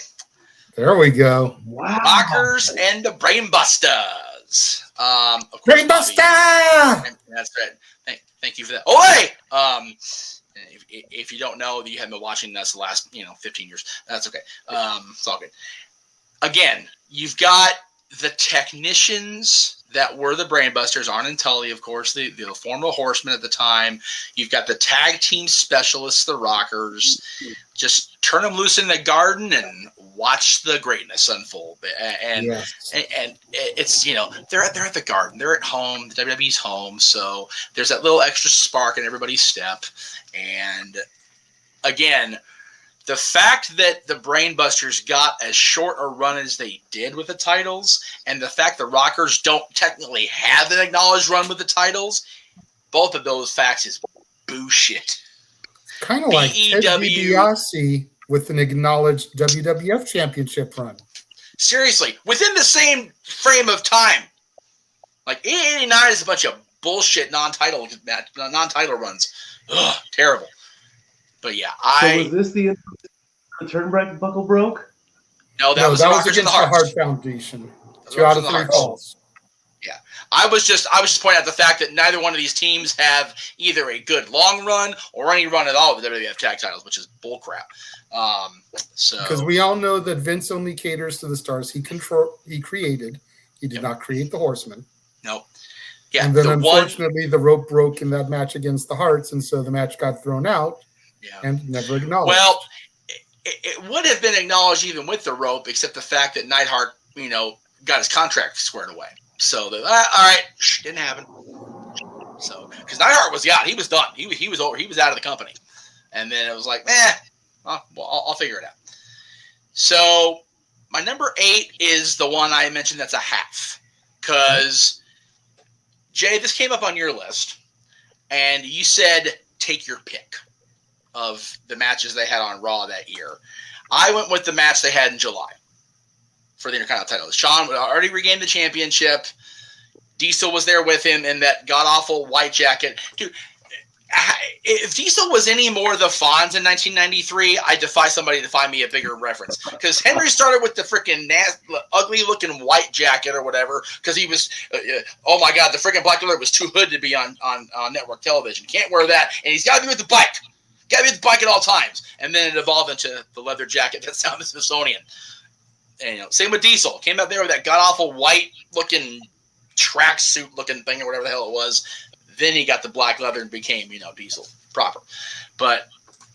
There we go. Wow. Rockers and the Brainbusters. Brainbuster! That's right. Thank you for that. Oh, hey! If you don't know, you haven't been watching us the last 15 years. That's okay. It's all good. Again, you've got the technicians that were the Brainbusters, Arn and Tully, of course, the former Horsemen at the time. You've got the tag team specialists, the Rockers. Just turn them loose in the garden and watch the greatness unfold. And it's they're at the garden, they're at home, the WWE's home, so there's that little extra spark in everybody's step. And again, the fact that the Brainbusters got as short a run as they did with the titles, and the fact the Rockers don't technically have an acknowledged run with the titles, both of those facts is bullshit. Kind of like Ted DiBiase with an acknowledged WWF championship run. Seriously, within the same frame of time. Like 89 is a bunch of bullshit non-title runs. Ugh, terrible. But yeah, So was this the turnbuckle broke? No, that was the Rockers and the Hearts. Hart Foundation. 2 out of 3 falls. Yeah, I was just pointing out the fact that neither one of these teams have either a good long run or any run at all with WWF tag titles, which is bullcrap. Because we all know that Vince only caters to the stars he created. He did not create the Horsemen. Nope. Yeah, and then unfortunately the rope broke in that match against the Hearts, and so the match got thrown out and never acknowledged. Well, it would have been acknowledged even with the rope, except the fact that Neidhart, got his contract squared away. So all right, didn't happen. So because Neidhart was out, he was done. He was over. He was out of the company, and then it was like, I'll figure it out. So my number 8 is the one I mentioned that's a half, because Jay, this came up on your list, and you said take your pick of the matches they had on Raw that year. I went with the match they had in July for the Intercontinental title. Shawn had already regained the championship. Diesel was there with him in that god-awful white jacket. Dude, if Diesel was any more the Fonz in 1993, I defy somebody to find me a bigger reference. Because Henry started with the freaking ugly-looking white jacket or whatever, because he was, oh my God, the freaking Black Alert was too hood to be on network television. Can't wear that, and he's got to be with the bike. Got to be with the bike at all times. And then it evolved into the leather jacket that's now the Smithsonian. And same with Diesel. Came out there with that god-awful white-looking tracksuit-looking thing or whatever the hell it was. Then he got the black leather and became, Diesel proper. But,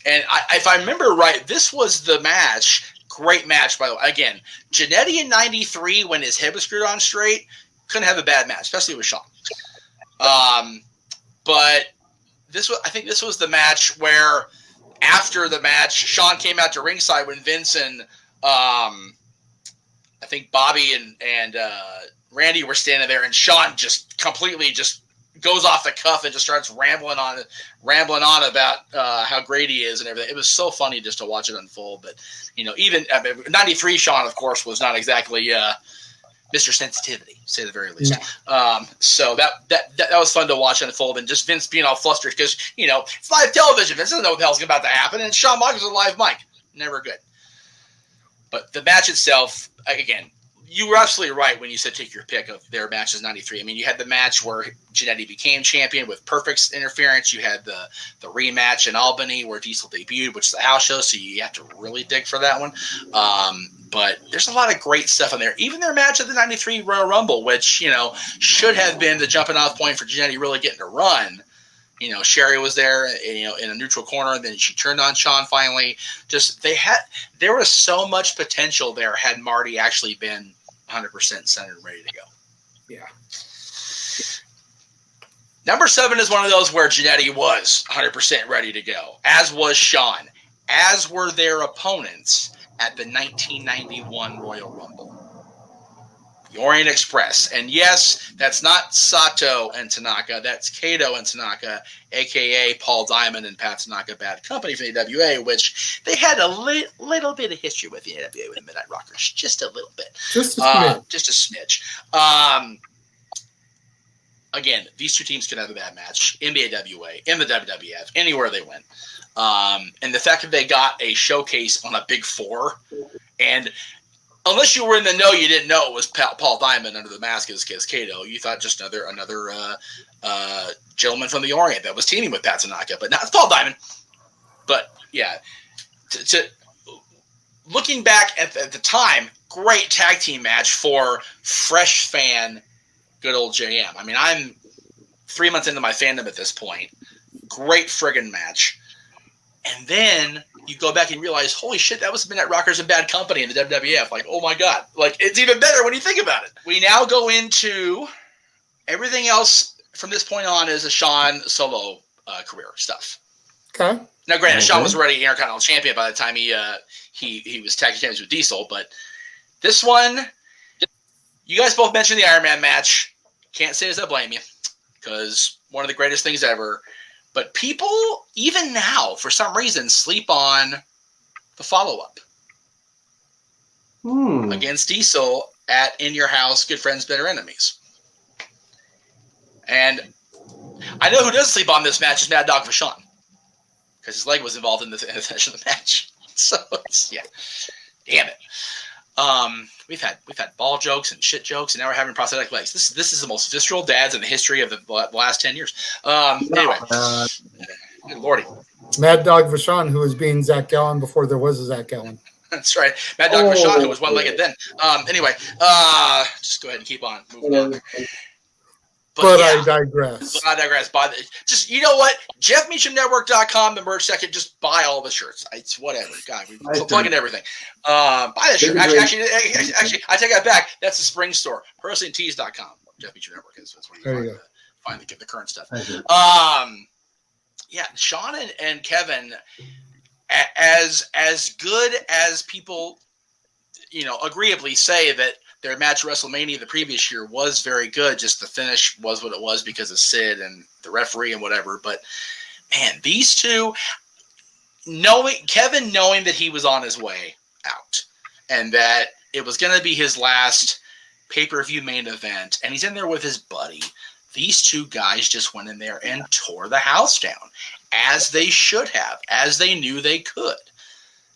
if I remember right, this was the match. Great match, by the way. Again, Jannetty in 93, when his head was screwed on straight, couldn't have a bad match, especially with Shawn. But I think this was the match where after the match, Shawn came out to ringside when Vince and I think Bobby and Randy were standing there, and Shawn just completely just goes off the cuff and just starts rambling on about how great he is and everything. It was so funny just to watch it unfold. But even 93 Shawn, of course, was not exactly Mr. Sensitivity, to say the very least. No. So that was fun to watch unfold, and just Vince being all flustered because it's live television. Vince doesn't know what the hell's about to happen, and Shawn Michaels is a live mic. Never good. But the match itself, again, you were absolutely right when you said take your pick of their matches 93. I mean, you had the match where Jannetty became champion with Perfect's interference. You had the rematch in Albany where Diesel debuted, which is the house show, so you have to really dig for that one. But there's a lot of great stuff in there. Even their match at the 93 Royal Rumble, which, should have been the jumping off point for Jannetty really getting to run. Sherry was there, in a neutral corner, and then she turned on Shawn finally. There was so much potential there had Marty actually been 100% centered and ready to go. Yeah. Number 7 is one of those where Jannetty was 100% ready to go, as was Shawn, as were their opponents at the 1991 Royal Rumble. The Orient Express. And yes, that's not Sato and Tanaka. That's Kato and Tanaka, a.k.a. Paul Diamond and Pat Tanaka, Bad Company from the AWA, which they had a little bit of history with the AWA with the Midnight Rockers. Just a little bit. Just a smidge. Just a smidge. Again, these two teams could have a bad match in the AWA, in the WWF, anywhere they went. And the fact that they got a showcase on a Big Four, and unless you were in the know, you didn't know it was Paul Diamond under the mask as Kato. You thought just another gentleman from the Orient that was teaming with Pat Tanaka, but not Paul Diamond. But yeah, looking back at the time, great tag team match for fresh fan, good old JM. I mean, I'm 3 months into my fandom at this point. Great friggin' match. And then you go back and realize, holy shit, that was Midnight Rockers and Bad Company in the WWF. Like, oh my God. Like, it's even better when you think about it. We now go into everything else from this point on is a Shawn solo career stuff. Okay. Now, granted, Shawn was already Intercontinental Champion by the time he was tag team champions with Diesel, but this one, you guys both mentioned the Iron Man match. Can't say as I blame you, because one of the greatest things ever. But people, even now, for some reason, sleep on the follow-up against Diesel at In Your House, Good Friends, Better Enemies. And I know who does sleep on this match is Mad Dog Vachon, because his leg was involved in the finish of the match. So, yeah. Damn it. We've had ball jokes and shit jokes, and now we're having prosthetic legs. This is the most visceral dads in the history of the last 10 years. Anyway, good lordy. Mad Dog Vachon, who was being Zach Gallen before there was a Zach Gallen. That's right. Mad Dog Vachon, who was one-legged then. Anyway, just go ahead and keep on moving on. But yeah, I digress. Just, you know what? JeffMeachamNetwork.com, the merch section, just buy all the shirts. It's whatever. God, we're plugging everything. Buy the shirt. Actually, I take that back. That's the spring store. ProWrestlingTees.com. Jeff Meacham Network is where you find the current stuff. Yeah, Shawn and Kevin, as good as people, agreeably say that their match at WrestleMania the previous year was very good. Just the finish was what it was because of Sid and the referee and whatever. But man, these two, Kevin knowing that he was on his way out and that it was going to be his last pay-per-view main event, and he's in there with his buddy. These two guys just went in there and tore the house down, as they should have, as they knew they could.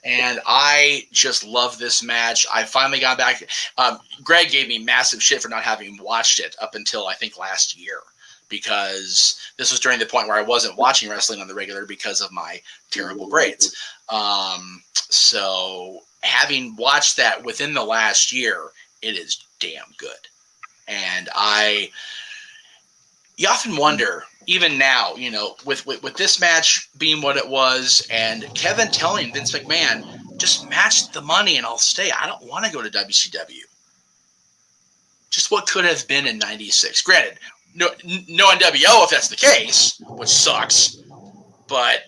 And I just love this match. I finally got back. Greg gave me massive shit for not having watched it up until I think last year, because this was during the point where I wasn't watching wrestling on the regular because of my terrible grades. So having watched that within the last year, it is damn good. And you often wonder, even now, with this match being what it was, and Kevin telling Vince McMahon, just match the money and I'll stay. I don't want to go to WCW. Just what could have been in '96. Granted, no NWO if that's the case, which sucks. But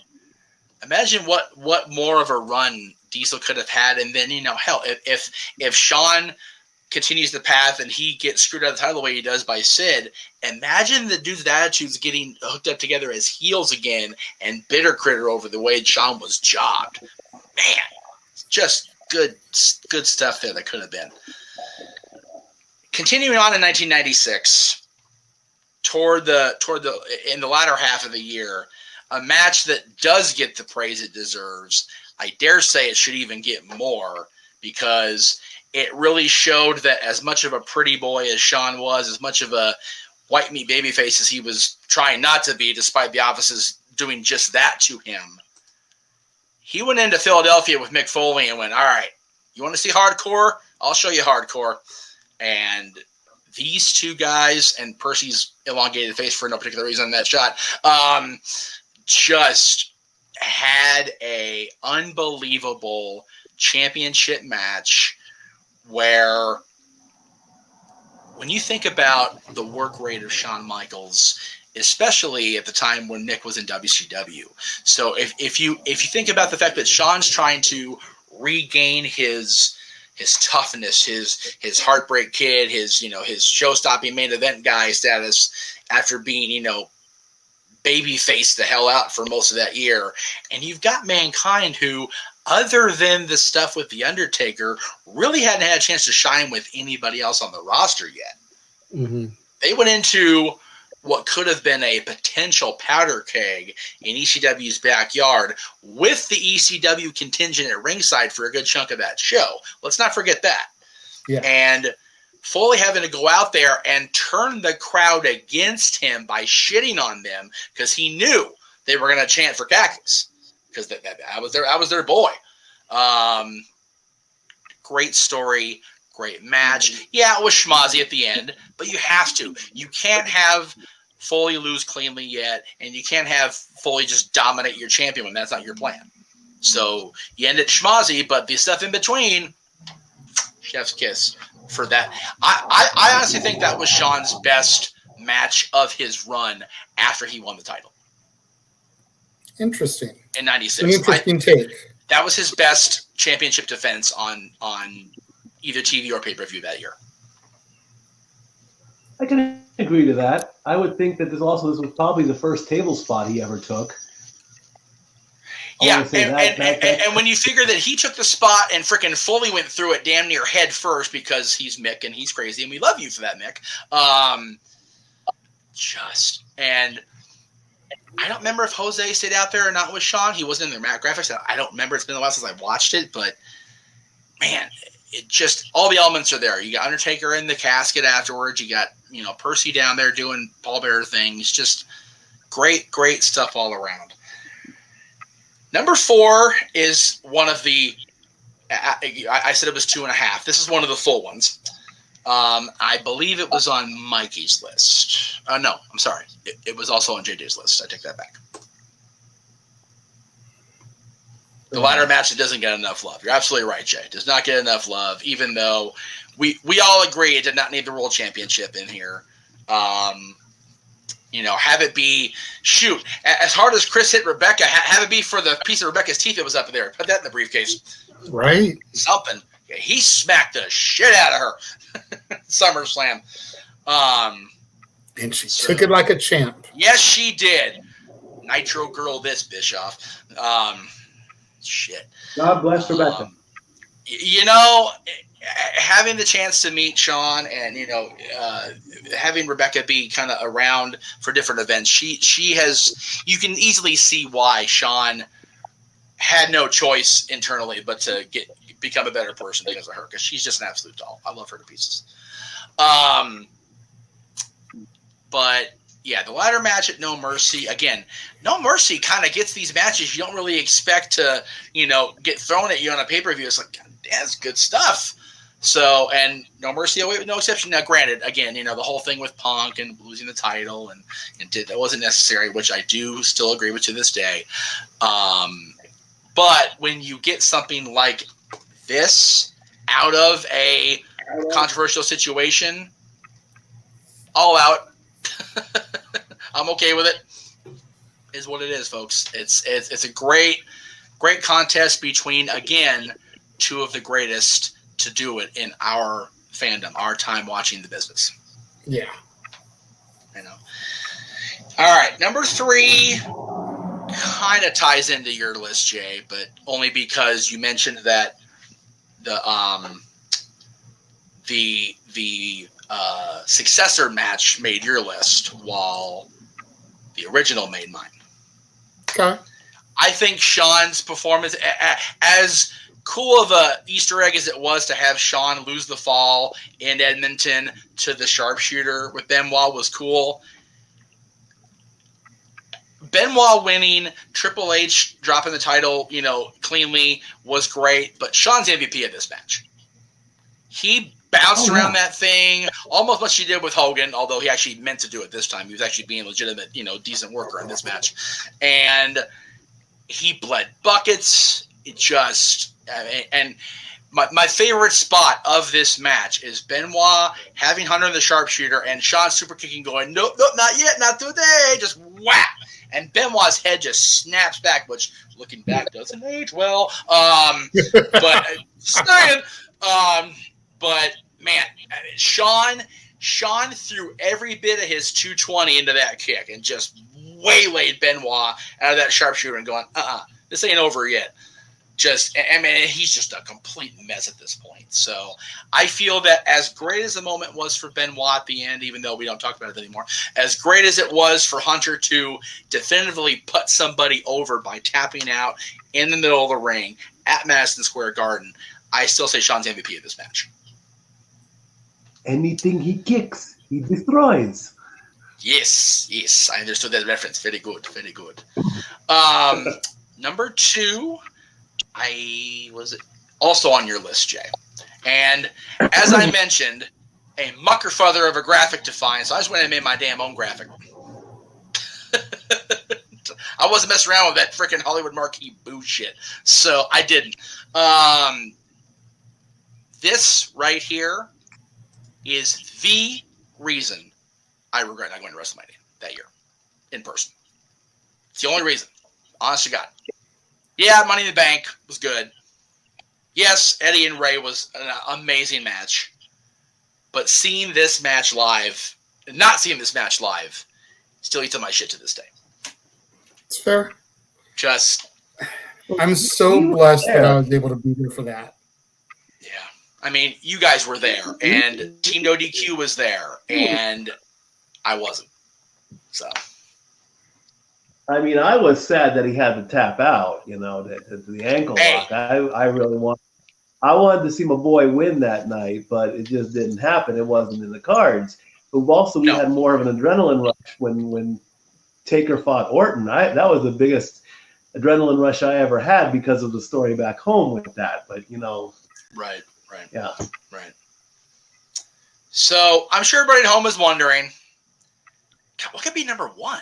imagine what more of a run Diesel could have had, and then hell, if Shawn continues the path and he gets screwed out of the title the way he does by Sid, imagine the dude's attitudes getting hooked up together as heels again and bitter critter over the way Shawn was jobbed. Man, just good stuff there that could have been. Continuing on in 1996, toward the in the latter half of the year, a match that does get the praise it deserves. I dare say it should even get more, because it really showed that as much of a pretty boy as Shawn was, as much of a white meat babyface as he was trying not to be, despite the offices doing just that to him, he went into Philadelphia with Mick Foley and went, all right, you want to see hardcore? I'll show you hardcore. And these two guys, and Percy's elongated face for no particular reason in that shot, just had a unbelievable championship match where, when you think about the work rate of Shawn Michaels, especially at the time when Nick was in WCW. So if you think about the fact that Shawn's trying to regain his toughness, his Heartbreak Kid, his show-stopping main event guy status after being, baby-faced the hell out for most of that year. And you've got Mankind, who, other than the stuff with The Undertaker, really hadn't had a chance to shine with anybody else on the roster yet. Mm-hmm. They went into what could have been a potential powder keg in ECW's backyard with the ECW contingent at ringside for a good chunk of that show. Let's not forget that. Yeah. And Foley having to go out there and turn the crowd against him by shitting on them because he knew they were going to chant for Cactus, because I was their boy. Great story, great match. Yeah, it was schmozzy at the end, but you have to. You can't have Foley lose cleanly yet, and you can't have Foley just dominate your champion when that's not your plan. So you end it schmozzy, but the stuff in between, chef's kiss for that. I honestly think that was Shawn's best match of his run after he won the title. Interesting. In '96. An interesting take. That was his best championship defense on either TV or pay-per-view that year. I can agree to that. I would think that this was probably the first table spot he ever took. Yeah, and when you figure that he took the spot and frickin' Foley went through it damn near head first because he's Mick and he's crazy and we love you for that, Mick. And I don't remember if Jose stayed out there or not with Shawn. He wasn't in their mat graphics. I don't remember. It's been a while since I watched it, but man, it just, all the elements are there. You got Undertaker in the casket afterwards. You got, Percy down there doing pallbearer things. Just great stuff all around. Number 4 is one of the, I said it was 2.5. This is one of the full ones. I believe it was on Mikey's list. No, I'm sorry. It was also on JJ's list. I take that back. The ladder match that doesn't get enough love. You're absolutely right, Jay. It does not get enough love, even though we all agree it did not need the World Championship in here. Have it be, shoot, as hard as Chris hit Rebecca, have it be for the piece of Rebecca's teeth that was up there. Put that in the briefcase. Right. Something. Yeah, he smacked the shit out of her. SummerSlam. And she took it like a champ. Yes, she did. Nitro girl this, Bischoff. Shit. God bless Rebecca. Having the chance to meet Shawn and, having Rebecca be kind of around for different events, she has, you can easily see why Shawn had no choice internally but to become a better person because of her, because she's just an absolute doll. I love her to pieces. But yeah, the ladder match at No Mercy, again, No Mercy kind of gets these matches you don't really expect to, get thrown at you on a pay-per-view. It's like, God, that's good stuff. So, and No Mercy, no exception. Now, granted, again, the whole thing with Punk and losing the title and that wasn't necessary, which I do still agree with to this day. But when you get something like this out of a controversial situation, all out, I'm okay with it. Is what it is, folks. It's a great contest between, again, two of the greatest to do it in our fandom, our time watching the business. Yeah. All right, number 3 kind of ties into your list, Jay, but only because you mentioned that the successor match made your list while the original made mine. Okay. I think Shawn's performance, as cool of a Easter egg as it was to have Shawn lose the fall in Edmonton to the sharpshooter with Benoit, was cool. Benoit winning, Triple H dropping the title, cleanly was great, but Shawn's MVP of this match. He bounced around that thing almost what she did with Hogan, although he actually meant to do it this time. He was actually being a legitimate, decent worker in this match. And he bled buckets. It just, and my favorite spot of this match is Benoit having Hunter in the sharpshooter and Shawn super kicking going, nope, not yet, not today, just whap. And Benoit's head just snaps back, which looking back doesn't age well. But saying, but man, Shawn threw every bit of his 220 into that kick and just waylaid Benoit out of that sharpshooter and going, this ain't over yet. He's just a complete mess at this point. So I feel that as great as the moment was for Benoit at the end, even though we don't talk about it anymore, as great as it was for Hunter to definitively put somebody over by tapping out in the middle of the ring at Madison Square Garden, I still say Shawn's MVP of this match. Anything he kicks, he destroys. Yes, I understood that reference. Very good. Number 2, I was also on your list, Jay. And as I mentioned, a muckerfuther of a graphic to find, so I just went and made my damn own graphic. I wasn't messing around with that freaking Hollywood marquee bullshit, so I didn't. This right here is the reason I regret not going to WrestleMania that year in person. It's the only reason. Honest to God. Yeah, Money in the Bank was good. Yes, Eddie and Ray was an amazing match. But not seeing this match live, still eats on my shit to this day. It's fair. I'm so You blessed that I was able to be there for that. Yeah. I mean, you guys were there, and Team No DQ was there, and I wasn't. So. I mean, I was sad that he had to tap out, the ankle lock. I really wanted to see my boy win that night, but it just didn't happen. It wasn't in the cards. But also, we had more of an adrenaline rush when Taker fought Orton. That was the biggest adrenaline rush I ever had because of the story back home with that. But, Right. Yeah. Right. So, I'm sure everybody at home is wondering, what could be number 1?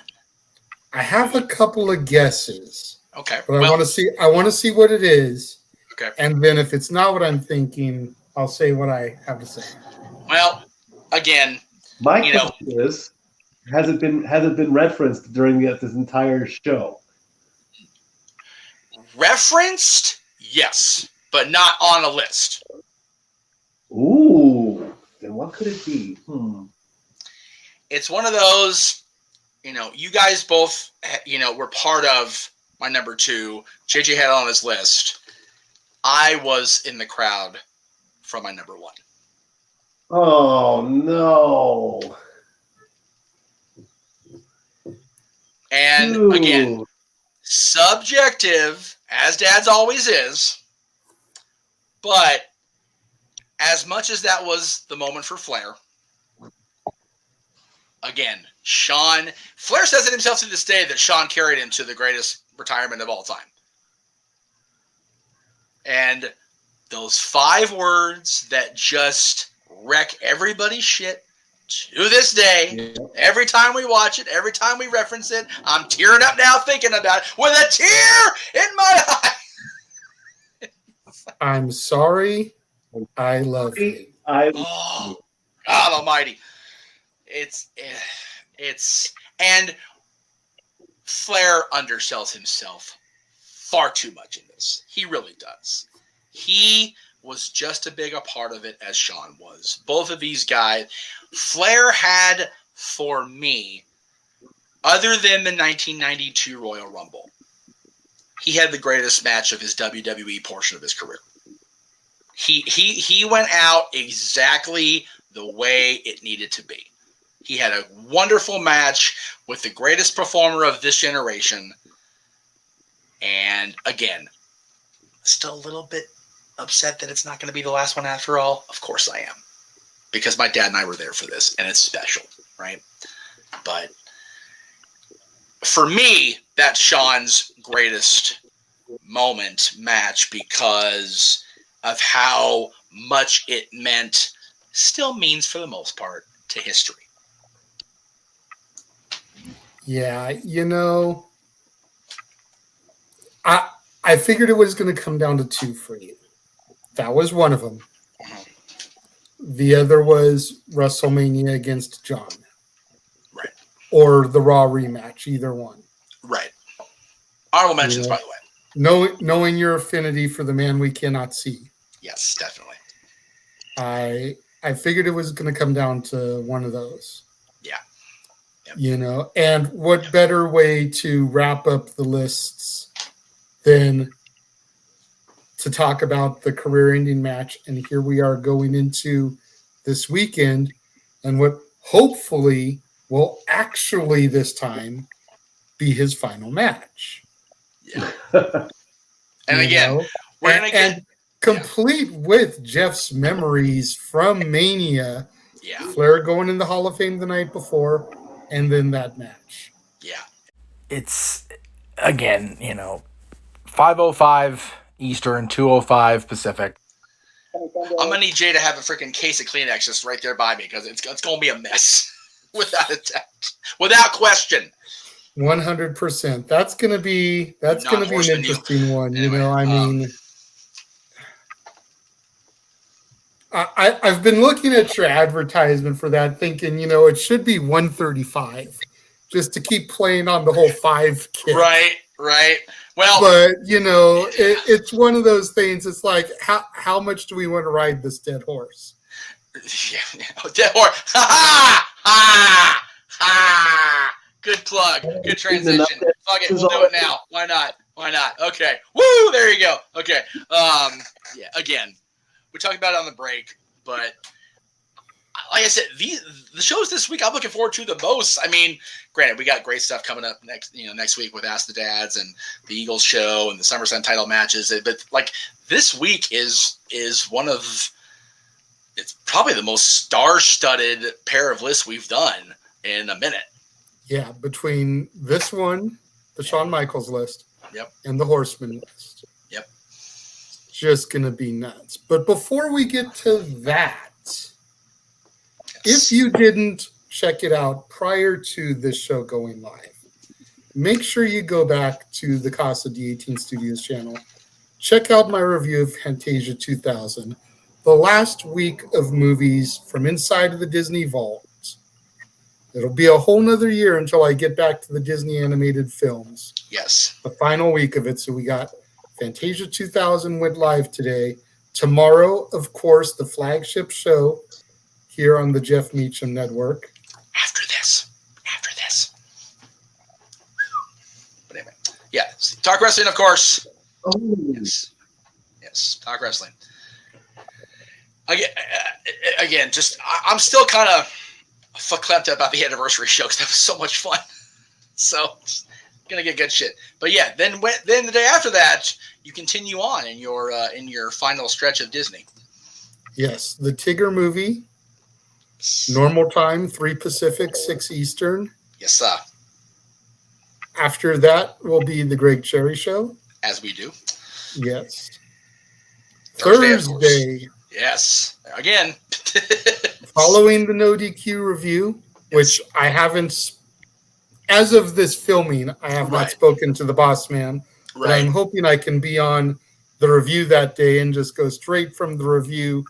I have a couple of guesses. Okay. But I want to see what it is. Okay. And then if it's not what I'm thinking, I'll say what I have to say. Well, again, my question is, has it been referenced during this entire show? Referenced? Yes, but not on a list. Ooh. Then what could it be? It's one of those, you guys both, were part of my number 2. JJ had it on his list. I was in the crowd from my number 1. Oh, no. And again, subjective, as Dad's always is, but as much as that was the moment for Flair, again, Flair says it himself to this day that Shawn carried him to the greatest retirement of all time. And those 5 words that just wreck everybody's shit to this day. Yeah. Every time we watch it, every time we reference it, I'm tearing up now thinking about it with a tear in my eye. I'm sorry. I love you. Oh, God Almighty! It's and Flair undersells himself far too much in this. He really does. He was just as big a part of it as Shawn was. Both of these guys, Flair had, for me, other than the 1992 Royal Rumble, he had the greatest match of his WWE portion of his career. He went out exactly the way it needed to be. He had a wonderful match with the greatest performer of this generation. And again, still a little bit upset that it's not going to be the last one after all. Of course I am. Because my dad and I were there for this, and it's special, right? But for me, that's Shawn's greatest match because of how much it meant, still means for the most part, to history. Yeah, I figured it was going to come down to 2 for you. That was one of them. The other was WrestleMania against John. Right. Or the Raw rematch, either one. Right. Honorable mentions, by the way. Knowing your affinity for the man we cannot see. Yes, definitely. I figured it was going to come down to one of those. Yeah. Yep. And what better way to wrap up the lists than to talk about the career-ending match? And here we are going into this weekend, and what hopefully will actually this time be his final match. Yeah. And again, we're going to get complete with Jeff's memories from Mania. Yeah. Flair going in the Hall of Fame the night before, and then that match. Yeah. It's, again, 5:05 Eastern, 2:05 Pacific. I'm going to need Jay to have a freaking case of Kleenex just right there by me because it's going to be a mess. Without a doubt. Without question. 100%. That's going to be an interesting one. Anyway, I've been looking at your advertisement for that, thinking, it should be 135, just to keep playing on the whole 5 kick. Right. Well, but it's one of those things. It's like, how much do we want to ride this dead horse? Yeah. Dead horse. Ha ha ha. Good plug. Good transition. Fuck it. We'll do it now. Why not? Okay. Woo! There you go. Okay. Yeah. Again, we talked about it on the break, but like I said, the shows this week I'm looking forward to the most. I mean, granted, we got great stuff coming up next week with Ask the Dads and the Eagles show and the SummerSlam title matches. But like this week is one of, it's probably the most star-studded pair of lists we've done in a minute. Yeah, between this one, the Shawn Michaels list, yep, and the Horseman list. Yep. Just going to be nuts. But before we get to that, if you didn't check it out prior to this show going live, make sure you go back to the Casa D-18 Studios channel. Check out my review of Fantasia 2000, the last week of movies from inside of the Disney vault. It'll be a whole nother year until I get back to the Disney animated films. Yes. The final week of it. So we got Fantasia 2000 went live today. Tomorrow, of course, the flagship show here on the Jeff Meacham Network. After this. But anyway, yeah. Talk wrestling, of course. Oh. Yes. Talk wrestling. Again, I'm still kind of verklempt about the anniversary show because that was so much fun. So, gonna get good shit. But yeah, then the day after that, you continue on in your final stretch of Disney. Yes, the Tigger movie. Normal time, 3 Pacific, 6 Eastern. Yes, sir. After that will be the Greg Cherry Show. As we do. Yes. Thursday. Yes. Again. Following the No DQ review, which I haven't, as of this filming, I have not spoken to the boss man. But I'm hoping I can be on the review that day and just go straight from the review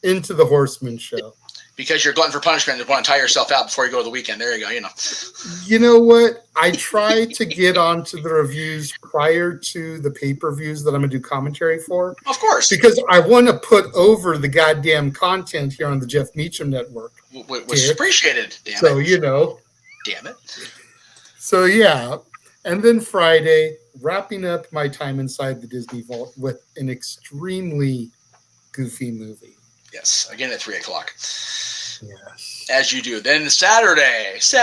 into the Horseman show. Because you're glutton for punishment and want to tire yourself out before you go to the weekend. There you go, You know what? I try to get onto the reviews prior to the pay-per-views that I'm going to do commentary for. Of course. Because I want to put over the goddamn content here on the Jeff Meacham Network. Which is appreciated. Damn it. Damn it. So, yeah. And then Friday, wrapping up my time inside the Disney Vault with an extremely goofy movie. Yes, again at 3 o'clock. Yes. As you do. Then Saturday. Yes.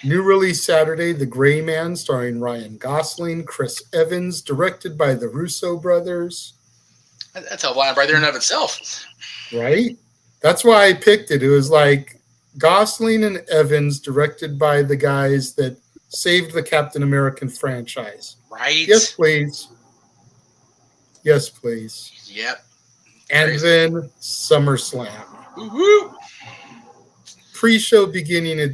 New release Saturday, The Gray Man, starring Ryan Gosling, Chris Evans, directed by the Russo brothers. That's a lineup right there in and of itself. Right? That's why I picked it. It was like Gosling and Evans, directed by the guys that saved the Captain American franchise. Right. Yes, please. Yes, please. Yep. And Crazy. then SummerSlam. Woo-hoo. Pre-show beginning at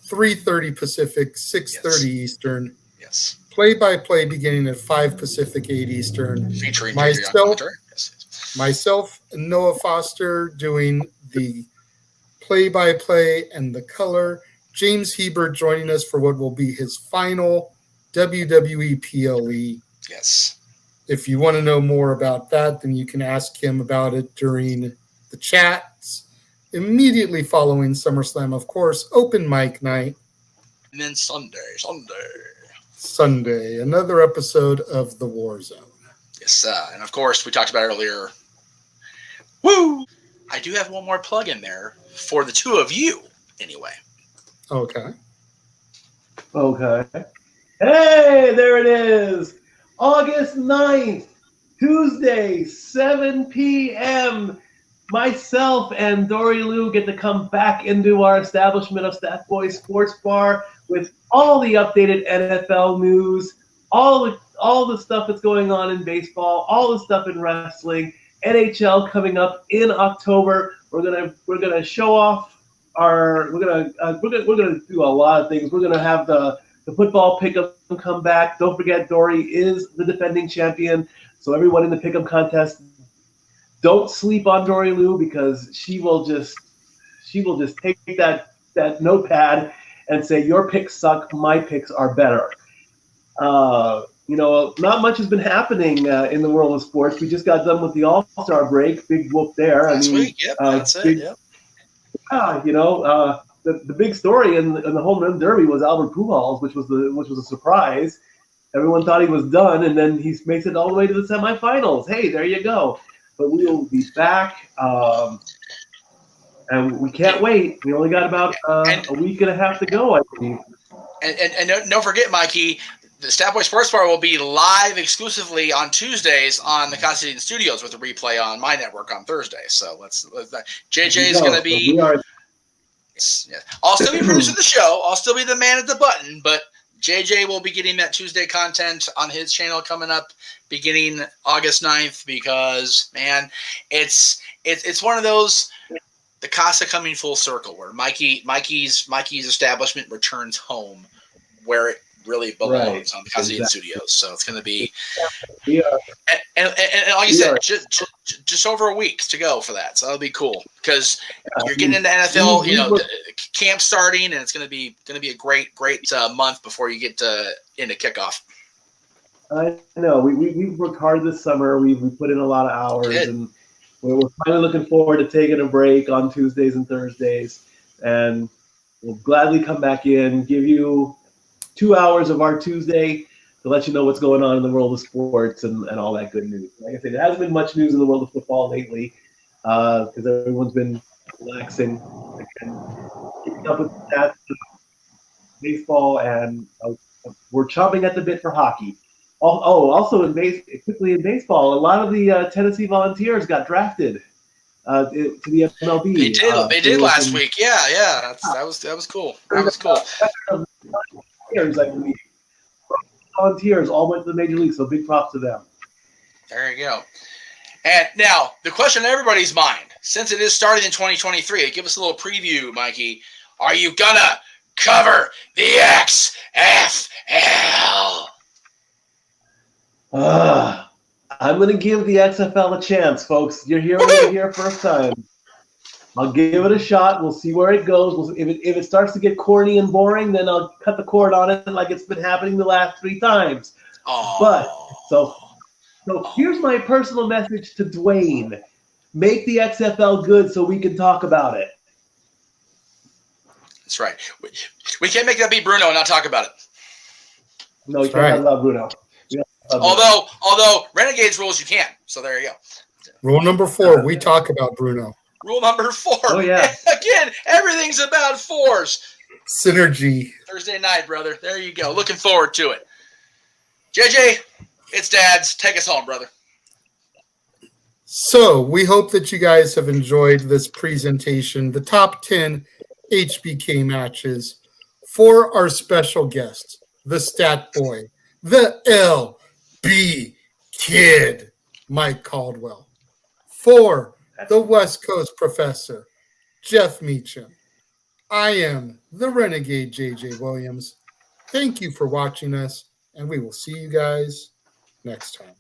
3:30 Pacific, 6:30 Eastern. Yes. Play-by-play beginning at 5 Pacific, 8 Eastern. Featuring myself and Noah Foster doing the play-by-play and the color. James Hebert joining us for what will be his final WWE PLE. Yes. If you want to know more about that, then you can ask him about it during the chats. Immediately following SummerSlam, of course, open mic night. And then Sunday, another episode of The War Zone. Yes, and of course, we talked about earlier. Woo! I do have one more plug in there for the two of you, anyway. Okay. Hey, there it is. August 9th, Tuesday, 7 p.m. Myself and Dory Lou get to come back into our establishment of Staff Boy Sports Bar with all the updated NFL news, all the stuff that's going on in baseball, all the stuff in wrestling, NHL coming up in October. We're gonna show off we're gonna do a lot of things. We're gonna have the football pick'em come back. Don't forget, Dory is the defending champion. So everyone in the pick'em contest, don't sleep on Dory Lou, because she will just take that notepad and say, your picks suck, my picks are better. Not much has been happening in the world of sports. We just got done with the All-Star break. Big whoop there. Last week, yep, that's it. Yep. The big story in the home run derby was Albert Pujols, which was a surprise. Everyone thought he was done, and then he makes it all the way to the semifinals. Hey, there you go. But we will be back, and we can't wait. We only got about a week and a half to go, I believe. And don't forget, Mikey, the Staff Boy Sports Bar will be live exclusively on Tuesdays on the Casa D-18 Studios with a replay on my network on Thursday. So JJ is going to be. Yes. I'll still be producing the show. I'll still be the man at the button, but JJ will be getting that Tuesday content on his channel coming up beginning August 9th, because, man, it's one of those, the Casa coming full circle, where Mikey's establishment returns home where it really belongs, on the Casa D-18 Studios. So it's going to be, and like you said, just over a week to go for that. So that'll be cool, because you're getting into NFL, camp starting, and it's going to be a great month before you get into kickoff. I know we've worked hard this summer. We put in a lot of hours, and we're finally looking forward to taking a break on Tuesdays and Thursdays, and we'll gladly come back in, give you 2 hours of our Tuesday to let you know what's going on in the world of sports and all that good news. Like I said, there hasn't been much news in the world of football lately, because everyone's been relaxing and keeping up with that baseball, and we're chomping at the bit for hockey. Also quickly in baseball, a lot of the Tennessee Volunteers got drafted to the MLB. They did last week. Yeah. That was cool. That was cool. I believe. Volunteers all went to the major leagues, so big props to them. There you go. And now, the question in everybody's mind, since it is starting in 2023, give us a little preview, Mikey. Are you gonna cover the XFL? I'm going to give the XFL a chance, folks. You're hearing it here first time. I'll give it a shot. We'll see where it goes. If it starts to get corny and boring, then I'll cut the cord on it like it's been happening the last 3 times. Oh. But, so here's my personal message to Dwayne. Make the XFL good so we can talk about it. That's right. We can't make that be Bruno and not talk about it. No, you can't love Bruno. Although Renegade's rules you can. So there you go. Rule number 4, we talk about Bruno. Rule number 4. Oh, yeah. Again, everything's about 4s. Synergy. Thursday night, brother. There you go. Looking forward to it. JJ, it's Dads. Take us home, brother. So we hope that you guys have enjoyed this presentation, the top 10 HBK matches for our special guest, the Stat Boy, the LB Kid, Mike Caldwell. For the West Coast Professor, Jeff Meacham. I am the Renegade JJ Williams. Thank you for watching us, and we will see you guys next time.